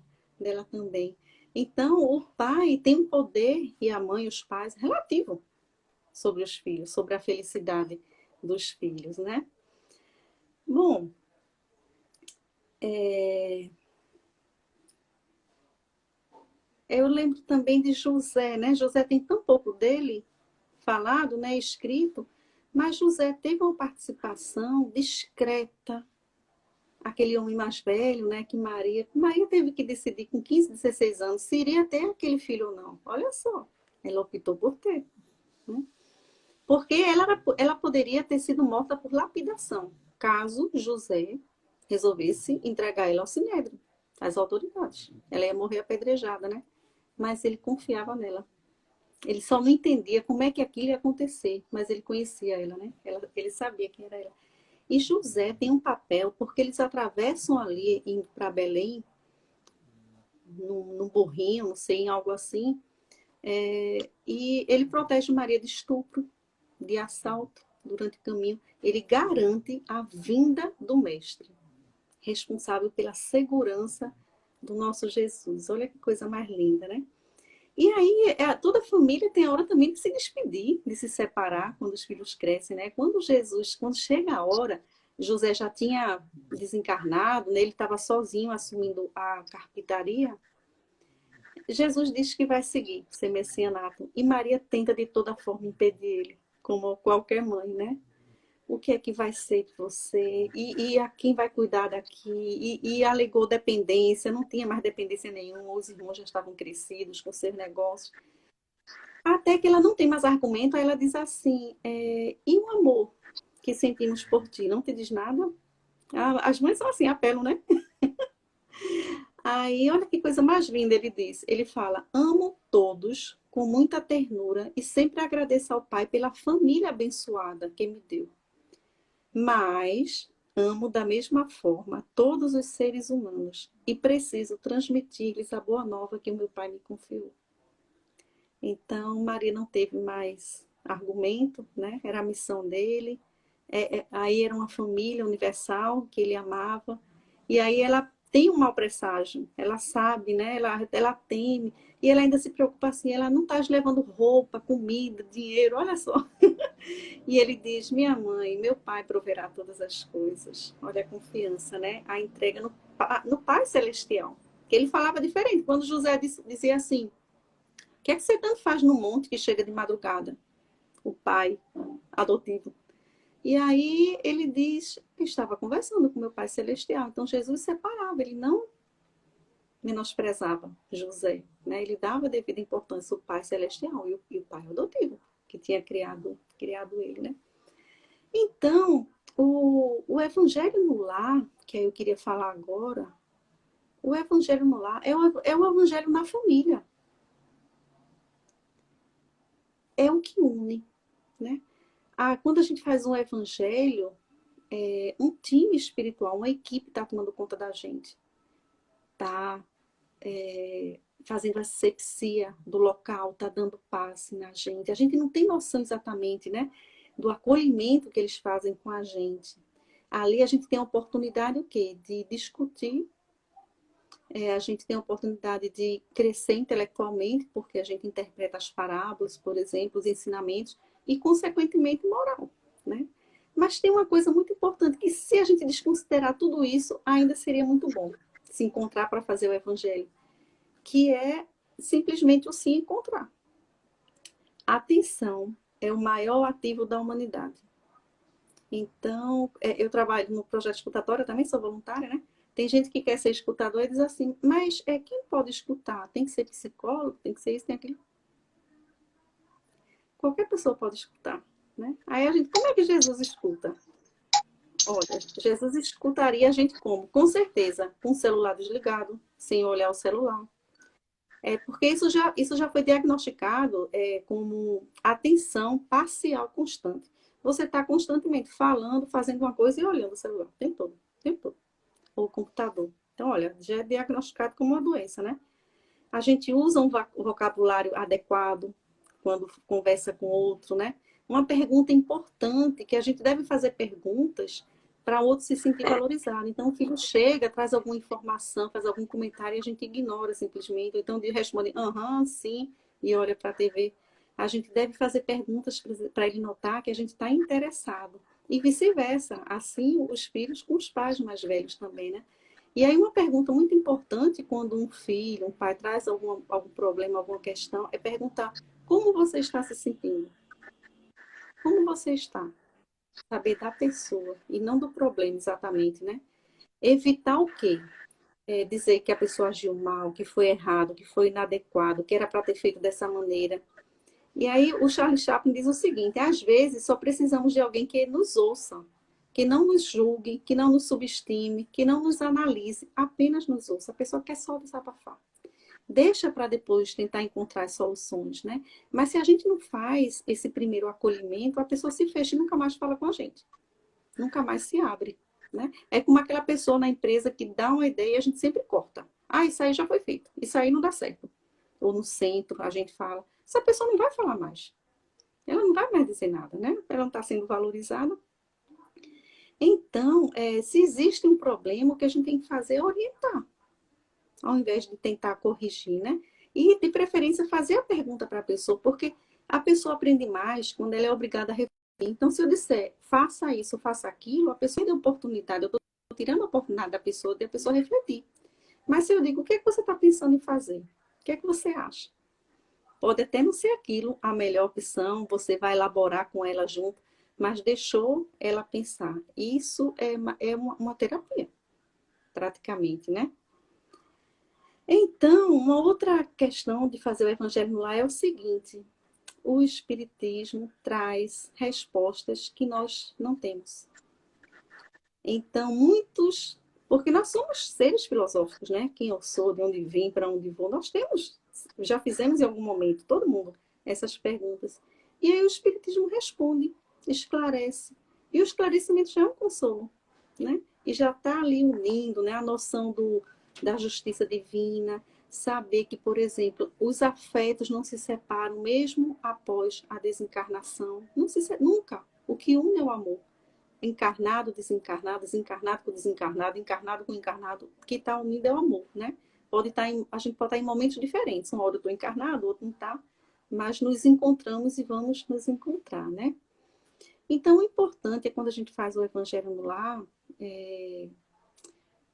também. Então, o pai tem um poder, e a mãe, os pais, relativo sobre os filhos, sobre a felicidade dos filhos, né? Bom, eu lembro também de José, né? José tem tão pouco dele falado, né, escrito, mas José teve uma participação discreta, aquele homem mais velho, né, que Maria teve que decidir com 15, 16 anos se iria ter aquele filho ou não. Olha só, ela optou por ter, né? Porque ela poderia ter sido morta por lapidação, caso José resolvesse entregar ela ao Sinédrio, às autoridades. Ela ia morrer apedrejada, né? Mas ele confiava nela. Ele só não entendia como é que aquilo ia acontecer, mas ele conhecia ela, né? Ele sabia quem era ela. E José tem um papel, porque eles atravessam ali, indo para Belém, num burrinho, não sei, em algo assim, e ele protege Maria de estupro, de assalto durante o caminho. Ele garante a vinda do Mestre, responsável pela segurança do nosso Jesus. Olha que coisa mais linda, né? E aí, toda a família tem a hora também de se despedir, de se separar quando os filhos crescem, né? Quando chega a hora, José já tinha desencarnado, né? Ele estava sozinho assumindo a carpintaria. Jesus diz que vai seguir, ser messianato. E Maria tenta de toda forma impedir ele, como qualquer mãe, né? O que é que vai ser de você? E a quem vai cuidar daqui? E alegou dependência, não tinha mais dependência nenhuma, os irmãos já estavam crescidos com seus negócios. Até que ela não tem mais argumento, aí ela diz assim, e o amor que sentimos por ti, não te diz nada? As mães são assim, apelam, né? Aí, olha que coisa mais linda ele diz. Ele fala, amo todos com muita ternura e sempre agradeço ao Pai pela família abençoada que me deu. Mas amo da mesma forma todos os seres humanos e preciso transmitir-lhes a boa nova que o meu Pai me confiou. Então, Maria não teve mais argumento, né? Era a missão dele. Aí era uma família universal que ele amava. E aí ela tem um mau presságio, ela sabe, né? Ela teme. E ela ainda se preocupa assim, ela não está levando roupa, comida, dinheiro, olha só. E ele diz, minha mãe, meu pai proverá todas as coisas. Olha a confiança, né? A entrega no Pai Celestial. Que ele falava diferente. Quando José dizia assim, o que é que você tanto faz no monte que chega de madrugada? O pai adotivo. E aí ele diz que estava conversando com meu Pai Celestial. Então Jesus separava, ele não menosprezava José, né? Ele dava devida importância ao Pai Celestial e o Pai adotivo, que tinha criado ele, né? Então, o Evangelho no Lar, que aí eu queria falar agora, o Evangelho no Lar é o Evangelho na família. É o que une, né? Quando a gente faz um Evangelho, um time espiritual, uma equipe está tomando conta da gente. Está fazendo asepsia do local, está dando passe na gente. A gente não tem noção exatamente, né, do acolhimento que eles fazem com a gente. Ali a gente tem a oportunidade o quê? De discutir, a gente tem a oportunidade de crescer intelectualmente, porque a gente interpreta as parábolas, por exemplo, os ensinamentos, e, consequentemente, moral, né? Mas tem uma coisa muito importante, que se a gente desconsiderar tudo isso, ainda seria muito bom se encontrar para fazer o evangelho, que é simplesmente o se encontrar. A atenção é o maior ativo da humanidade. Então, eu trabalho no projeto escutatório, também sou voluntária, né? Tem gente que quer ser escutador e diz assim, mas quem pode escutar? Tem que ser psicólogo, tem que ser isso, tem aquilo. Qualquer pessoa pode escutar, né? Aí a gente, como é que Jesus escuta? Olha, Jesus escutaria a gente como? Com certeza, com o celular desligado, sem olhar o celular. Porque isso já foi diagnosticado como atenção parcial constante. Você está constantemente falando, fazendo uma coisa e olhando o celular o tempo todo, o tempo todo. Ou o computador. Então, olha, já é diagnosticado como uma doença, né? A gente usa um vocabulário adequado quando conversa com outro, né? Uma pergunta importante, que a gente deve fazer perguntas para o outro se sentir valorizado. Então, o filho chega, traz alguma informação, faz algum comentário e a gente ignora simplesmente. Ou então, ele responde, aham, sim, e olha para a TV. A gente deve fazer perguntas para ele notar que a gente está interessado. E vice-versa. Assim, os filhos com os pais mais velhos também, né? E aí, uma pergunta muito importante quando um filho, um pai traz algum problema, alguma questão, é perguntar como você está se sentindo? Como você está? Saber da pessoa e não do problema exatamente, né? Evitar o quê? Dizer que a pessoa agiu mal, que foi errado, que foi inadequado, que era para ter feito dessa maneira. E aí o Charlie Chaplin diz o seguinte, às vezes só precisamos de alguém que nos ouça, que não nos julgue, que não nos subestime, que não nos analise, apenas nos ouça. A pessoa quer só desabafar. Deixa para depois tentar encontrar soluções, né? Mas se a gente não faz esse primeiro acolhimento, a pessoa se fecha e nunca mais fala com a gente. Nunca mais se abre, né? É como aquela pessoa na empresa que dá uma ideia e a gente sempre corta. Ah, isso aí já foi feito. Isso aí não dá certo. Ou no centro a gente fala. Essa pessoa não vai falar mais. Ela não vai mais dizer nada, né? Ela não está sendo valorizada. Então, se existe um problema, o que a gente tem que fazer é orientar ao invés de tentar corrigir, né? E, de preferência, fazer a pergunta para a pessoa, porque a pessoa aprende mais quando ela é obrigada a refletir. Então, se eu disser, faça isso, faça aquilo, a pessoa tem a oportunidade, eu estou tirando a oportunidade da pessoa, de a pessoa refletir. Mas se eu digo, o que é que você está pensando em fazer? O que é que você acha? Pode até não ser aquilo a melhor opção, você vai elaborar com ela junto, mas deixou ela pensar. Isso é uma terapia, praticamente, né? Então, uma outra questão de fazer o evangelho no lar é o seguinte: o Espiritismo traz respostas que nós não temos. Então, muitos. Porque nós somos seres filosóficos, né? Quem eu sou, de onde vim, para onde vou, nós temos, já fizemos em algum momento, todo mundo, essas perguntas. E aí o Espiritismo responde, esclarece. E o esclarecimento já é um consolo, né? E já está ali unindo, né, a noção da justiça divina, saber que, por exemplo, os afetos não se separam mesmo após a desencarnação. Não nunca. O que une é o amor. Encarnado, desencarnado, desencarnado com desencarnado, encarnado com encarnado, que está unido é o amor, né? A gente pode estar em momentos diferentes. Uma hora eu estou encarnado, outra não está, mas nos encontramos e vamos nos encontrar, né? Então, o importante é quando a gente faz o Evangelho no Lar, é,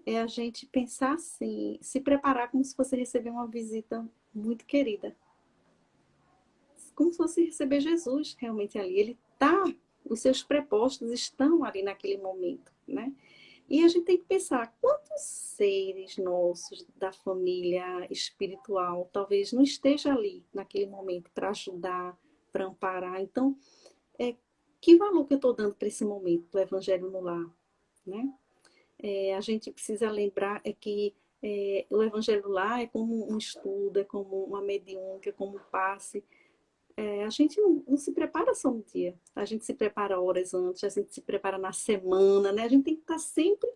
é a gente pensar assim, se preparar como se fosse receber uma visita muito querida. Como se fosse receber Jesus realmente ali. Ele está, os seus prepostos estão ali naquele momento, né? E a gente tem que pensar quantos seres nossos da família espiritual talvez não esteja ali naquele momento para ajudar, para amparar. Então, que valor que eu estou dando para esse momento do Evangelho no Lar, né? A gente precisa lembrar que o Evangelho lá é como um estudo, é como uma mediúnica, é como um passe. A gente não se prepara só no dia, a gente se prepara horas antes, a gente se prepara na semana, né? A gente tem que estar sempre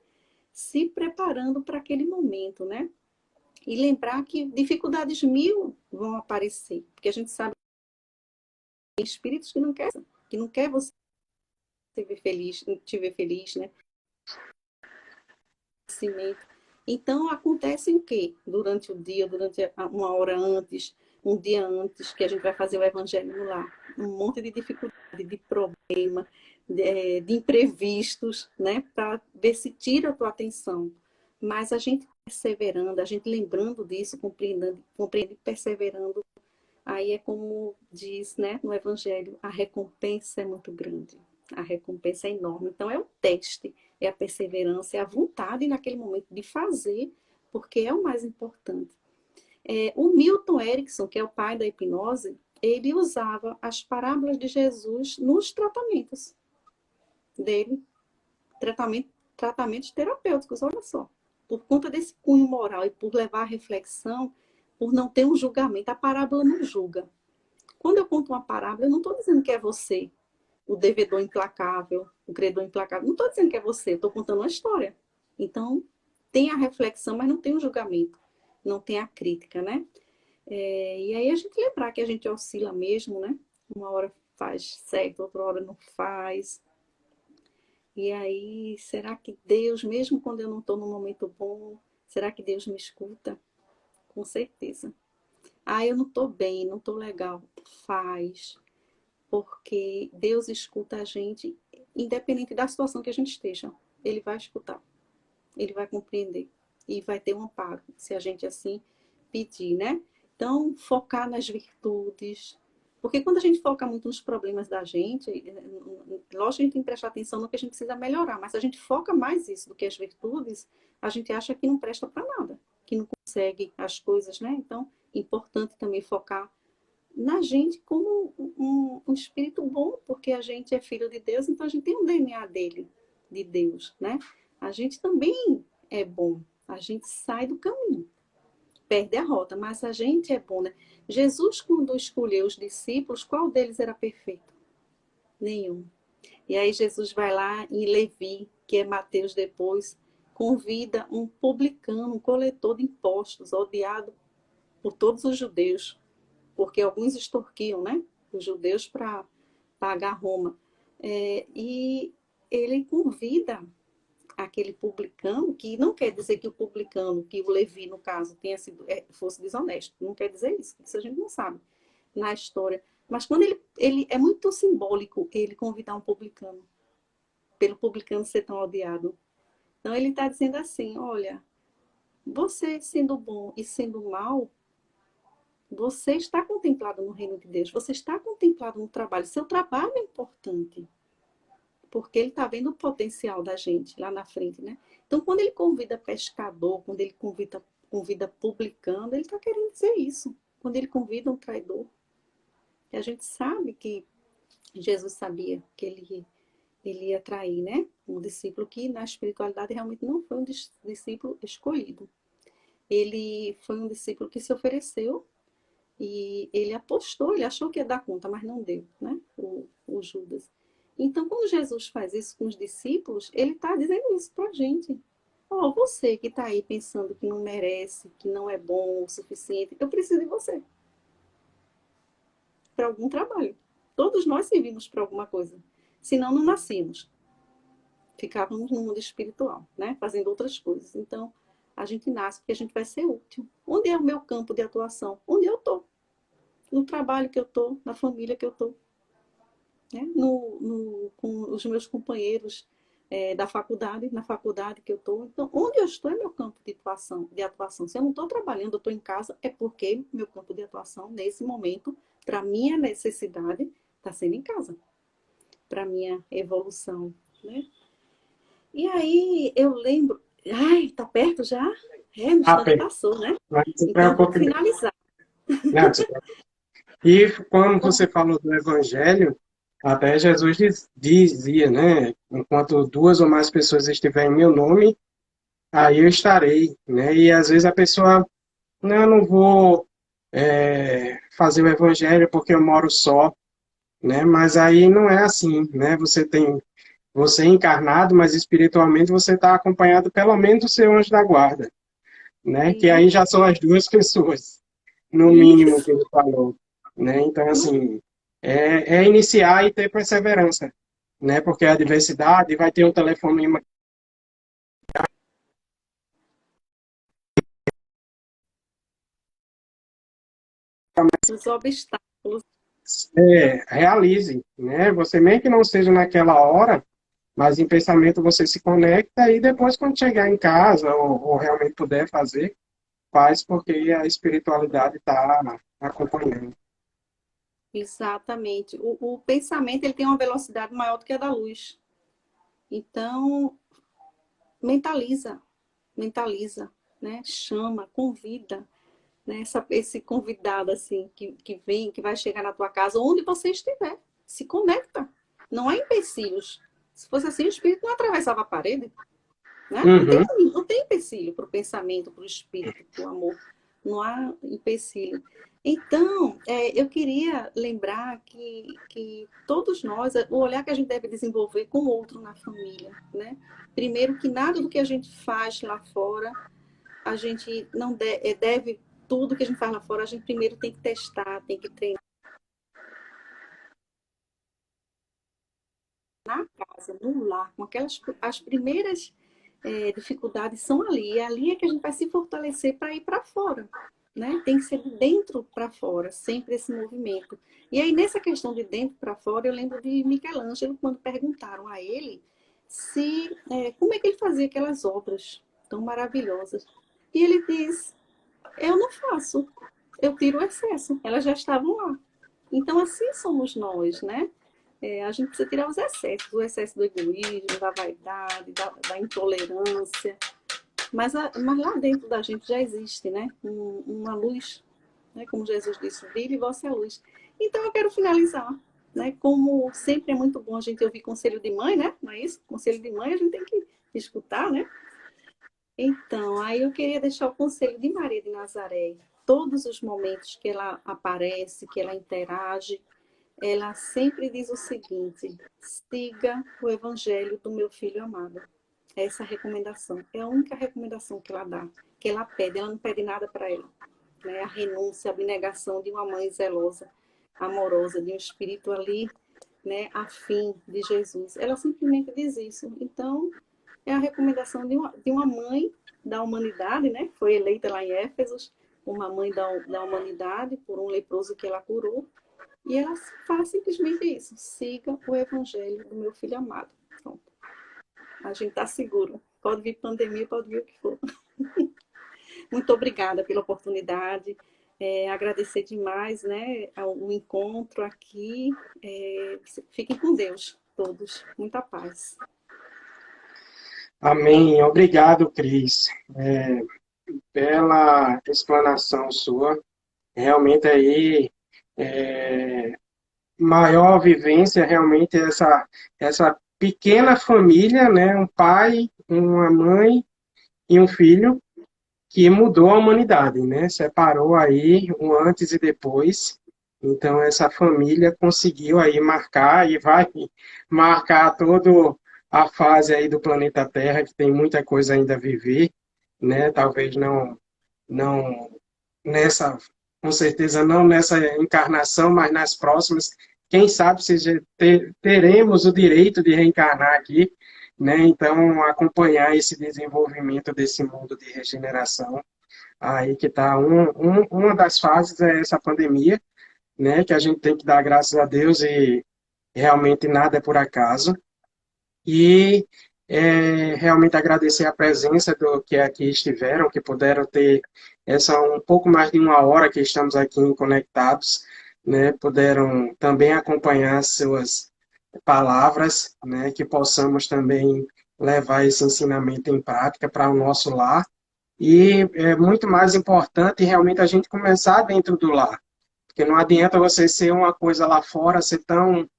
se preparando para aquele momento, né? E lembrar que dificuldades mil vão aparecer, porque a gente sabe que tem espíritos que não quer você te ver feliz, né? Então, acontece o quê? Durante o dia, durante uma hora antes, um dia antes, que a gente vai fazer o evangelho no lar. Um monte de dificuldade, de problema, de imprevistos, né? Para ver se tira a tua atenção. Mas a gente perseverando, a gente lembrando disso, compreendendo e perseverando, aí é como diz, né, no evangelho, a recompensa é muito grande. A recompensa é enorme. Então, é o teste, é a perseverança, é a vontade naquele momento de fazer, porque é o mais importante. O Milton Erickson, que é o pai da hipnose, ele usava as parábolas de Jesus nos tratamentos dele, tratamentos terapêuticos, olha só. Por conta desse cunho moral e por levar à reflexão, por não ter um julgamento, a parábola não julga. Quando eu conto uma parábola, eu não estou dizendo que é você, o devedor implacável, o credor implacável. Não estou dizendo que é você, estou contando uma história. Então, tem a reflexão, mas não tem o julgamento, não tem a crítica, né? E aí a gente lembrar que a gente oscila mesmo, né? Uma hora faz certo, outra hora não faz. E aí, será que Deus, mesmo quando eu não estou num momento bom, será que Deus me escuta? Com certeza. Ah, eu não estou bem, não estou legal. Faz, porque Deus escuta a gente, independente da situação que a gente esteja. Ele vai escutar, ele vai compreender e vai ter um amparo, se a gente assim pedir, né? Então, focar nas virtudes. Porque quando a gente foca muito nos problemas da gente, lógico que a gente tem que prestar atenção no que a gente precisa melhorar, mas se a gente foca mais isso do que as virtudes, a gente acha que não presta para nada, que não consegue as coisas, né? Então, importante também focar na gente como um espírito bom, porque a gente é filho de Deus, então a gente tem um DNA dele, de Deus, né? A gente também é bom, a gente sai do caminho, perde a rota, mas a gente é bom, né? Jesus, quando escolheu os discípulos, qual deles era perfeito? Nenhum. E aí Jesus vai lá em Levi, que é Mateus depois, convida um publicano, um coletor de impostos, odiado por todos os judeus, porque alguns extorquiam, né, os judeus para pagar Roma. E ele convida aquele publicano, que não quer dizer que o publicano, que o Levi, no caso, tenha sido, fosse desonesto. Não quer dizer isso a gente não sabe na história. Mas quando ele é muito simbólico ele convidar um publicano, pelo publicano ser tão odiado. Então ele está dizendo assim, olha, você sendo bom e sendo mal, você está contemplado no reino de Deus, você está contemplado no trabalho. Seu trabalho é importante, porque ele está vendo o potencial da gente lá na frente, né? Então, quando ele convida pescador, quando ele convida publicano, ele está querendo dizer isso. Quando ele convida um traidor, a gente sabe que Jesus sabia que ele ia trair, né? Um discípulo que na espiritualidade realmente não foi um discípulo escolhido. Ele foi um discípulo que se ofereceu e ele apostou, ele achou que ia dar conta, mas não deu, né? O Judas. Então, quando Jesus faz isso com os discípulos, ele está dizendo isso para a gente. Ó, você que está aí pensando que não merece, que não é bom o suficiente, eu preciso de você para algum trabalho. Todos nós servimos para alguma coisa. Senão, não nascemos. Ficávamos no mundo espiritual, né? Fazendo outras coisas. Então, a gente nasce porque a gente vai ser útil. Onde é o meu campo de atuação? Onde eu estou? No trabalho que eu estou, na família que eu estou, né? Com os meus companheiros da faculdade, na faculdade que eu estou. Então, onde eu estou é meu campo de atuação. Se eu não estou trabalhando, eu estou em casa, é porque meu campo de atuação, nesse momento, para minha necessidade, está sendo em casa. Para minha evolução, né? E aí, eu lembro... Ai, tá perto já? É, o instante Apenas. passou, né? Não se Então, vou preocupe. finalizar. Não, se preocupe. E quando você falou do Evangelho, até Jesus dizia, né? Enquanto duas ou mais pessoas estiverem em meu nome, aí eu estarei, né? E às vezes a pessoa, não, eu não vou fazer o Evangelho porque eu moro só, né? Mas aí não é assim, né? Você é encarnado, mas espiritualmente você está acompanhado pelo menos do seu anjo da guarda, né? Que Sim, aí já são as duas pessoas, no mínimo isso. que ele falou, né? Então, assim, é iniciar e ter perseverança, né? Porque a adversidade vai ter um telefonema. Os obstáculos. Realize, né? Você mesmo que não seja naquela hora, mas em pensamento você se conecta e depois quando chegar em casa ou realmente puder fazer, faz porque a espiritualidade está acompanhando. Exatamente. O pensamento ele tem uma velocidade maior do que a da luz. Então, mentaliza, mentaliza, né? Chama, convida, né? Esse convidado assim que vem, que vai chegar na tua casa, onde você estiver, se conecta. Não há empecilhos. Se fosse assim, o espírito não atravessava a parede, né? Uhum. Não tem empecilho para o pensamento, para o espírito, para o amor. Não há empecilho. Então, eu queria lembrar que todos nós, o olhar que a gente deve desenvolver com o outro na família, né? Primeiro, que nada do que a gente faz lá fora, a gente não deve, tudo que a gente faz lá fora, a gente primeiro tem que testar, tem que treinar casa, no lar, com aquelas as primeiras dificuldades são ali. É ali é que a gente vai se fortalecer para ir para fora, né? Tem que ser de dentro para fora, sempre esse movimento. E aí, nessa questão de dentro para fora, eu lembro de Michelangelo, quando perguntaram a ele se como é que ele fazia aquelas obras tão maravilhosas. E ele diz, eu não faço, eu tiro o excesso, elas já estavam lá. Então, assim somos nós, né? A gente precisa tirar os excessos, o excesso do egoísmo, da vaidade, da intolerância. Mas lá dentro da gente já existe, né? Uma luz, né? Como Jesus disse, vive vossa luz. Então, eu quero finalizar, né? Como sempre é muito bom a gente ouvir conselho de mãe, né? Não é isso? Conselho de mãe a gente tem que escutar, né? Então, aí eu queria deixar o conselho de Maria de Nazaré. Todos os momentos que ela aparece, que ela interage, ela sempre diz o seguinte: siga o evangelho do meu filho amado. Essa recomendação é a única recomendação que ela dá, que ela pede. Ela não pede nada para ela, né? A renúncia, a abnegação de uma mãe zelosa, amorosa, de um espírito ali, né, afim de Jesus. Ela simplesmente diz isso. Então, é a recomendação de uma mãe da humanidade, né? Foi eleita lá em Éfesos, uma mãe da humanidade por um leproso que ela curou. E ela fala simplesmente isso: siga o evangelho do meu filho amado. Pronto. A gente está seguro. Pode vir pandemia, pode vir o que for. Muito obrigada pela oportunidade. Agradecer demais, né, o encontro aqui. Fiquem com Deus, todos. Muita paz. Amém. Obrigado, Cris. Pela explanação sua. Realmente aí, é, maior vivência realmente é essa pequena família, né? Um pai, uma mãe e um filho que mudou a humanidade, né? Separou aí um antes e depois. Então essa família conseguiu aí marcar e vai marcar toda a fase aí do planeta Terra, que tem muita coisa ainda a viver, né? Talvez não nessa, com certeza não nessa encarnação, mas nas próximas. Quem sabe se teremos o direito de reencarnar aqui, né? Então, acompanhar esse desenvolvimento desse mundo de regeneração, aí que está uma das fases é essa pandemia, né? Que a gente tem que dar graças a Deus e realmente nada é por acaso. E realmente agradecer a presença do que aqui estiveram, que puderam ter essa um pouco mais de uma hora que estamos aqui conectados, né? Puderam também acompanhar suas palavras, né? Que possamos também levar esse ensinamento em prática para o nosso lar. E é muito mais importante realmente a gente começar dentro do lar, porque não adianta você ser uma coisa lá fora, ser tão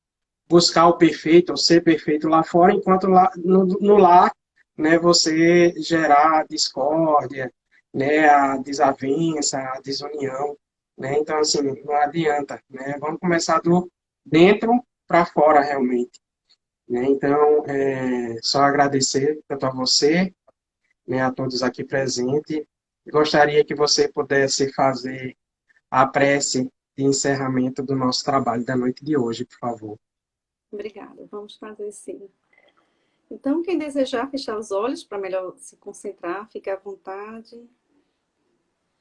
buscar o perfeito, ou ser perfeito lá fora, enquanto lá, no lar, né, você gerar discórdia, né, a desavença, a desunião, né, então, assim, não adianta, né, vamos começar do dentro para fora, realmente, né, então, só agradecer tanto a você, né, a todos aqui presentes, gostaria que você pudesse fazer a prece de encerramento do nosso trabalho da noite de hoje, por favor. Obrigada. Vamos fazer sim. Então, quem desejar fechar os olhos para melhor se concentrar, fique à vontade.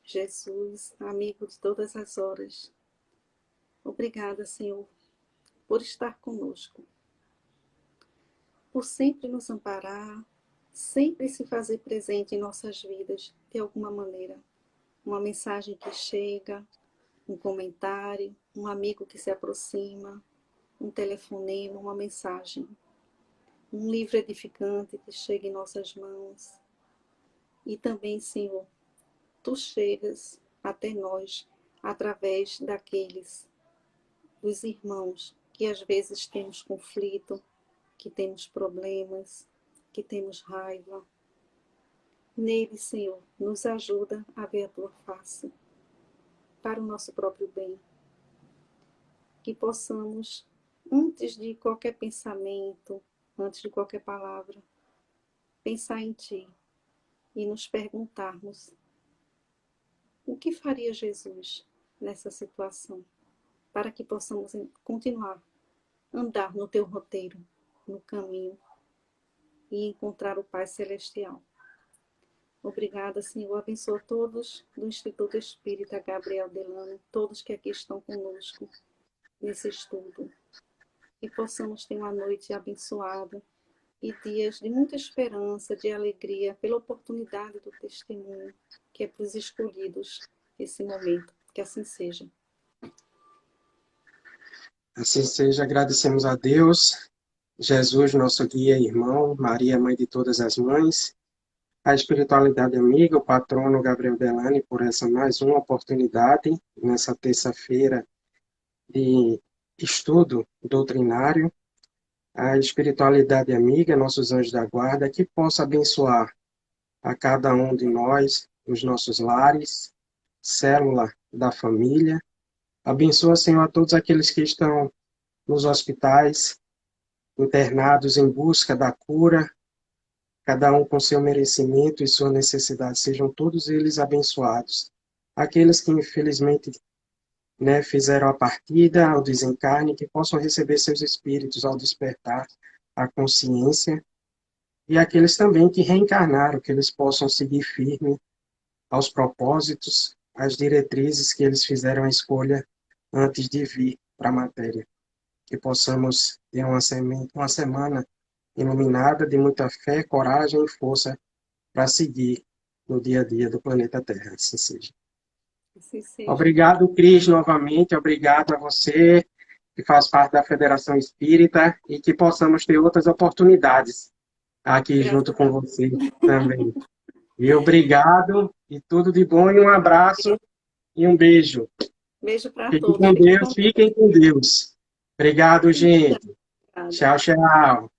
Jesus, amigo de todas as horas, obrigada, Senhor, por estar conosco, por sempre nos amparar, sempre se fazer presente em nossas vidas, de alguma maneira. Uma mensagem que chega, um comentário, um amigo que se aproxima, um telefonema, uma mensagem, um livro edificante que chega em nossas mãos. E também, Senhor, Tu chegas até nós através daqueles, dos irmãos, que às vezes temos conflito, que temos problemas, que temos raiva. Nele, Senhor, nos ajuda a ver a Tua face, para o nosso próprio bem. Que possamos, antes de qualquer pensamento, antes de qualquer palavra, pensar em Ti e nos perguntarmos: o que faria Jesus nessa situação? Para que possamos continuar a andar no Teu roteiro, no caminho e encontrar o Pai Celestial. Obrigada, Senhor. Abençoa todos do Instituto Espírita Gabriel Delano, todos que aqui estão conosco nesse estudo. E possamos ter uma noite abençoada e dias de muita esperança, de alegria, pela oportunidade do testemunho, que é para os escolhidos esse momento. Que assim seja. Assim seja, agradecemos a Deus, Jesus, nosso guia e irmão, Maria, mãe de todas as mães, a espiritualidade amiga, o patrono Gabriel Delane, por essa mais uma oportunidade, nessa terça-feira de estudo doutrinário, a espiritualidade amiga, nossos anjos da guarda, que possa abençoar a cada um de nós, os nossos lares, célula da família. Abençoa, Senhor, a todos aqueles que estão nos hospitais, internados em busca da cura, cada um com seu merecimento e sua necessidade, sejam todos eles abençoados. Aqueles que, infelizmente, fizeram a partida ao desencarne, que possam receber seus espíritos ao despertar a consciência, e aqueles também que reencarnaram, que eles possam seguir firme aos propósitos, às diretrizes que eles fizeram a escolha antes de vir para a matéria. Que possamos ter uma semana iluminada de muita fé, coragem e força para seguir no dia a dia do planeta Terra. Assim seja. Assim seja. Obrigado, Cris, novamente. Obrigado a você, que faz parte da Federação Espírita, e que possamos ter outras oportunidades aqui junto com você também. E obrigado, e tudo de bom, e um abraço e um beijo. Beijo para Fiquem todos. com Deus, fiquem com Deus. Obrigado, gente. Tchau, tchau.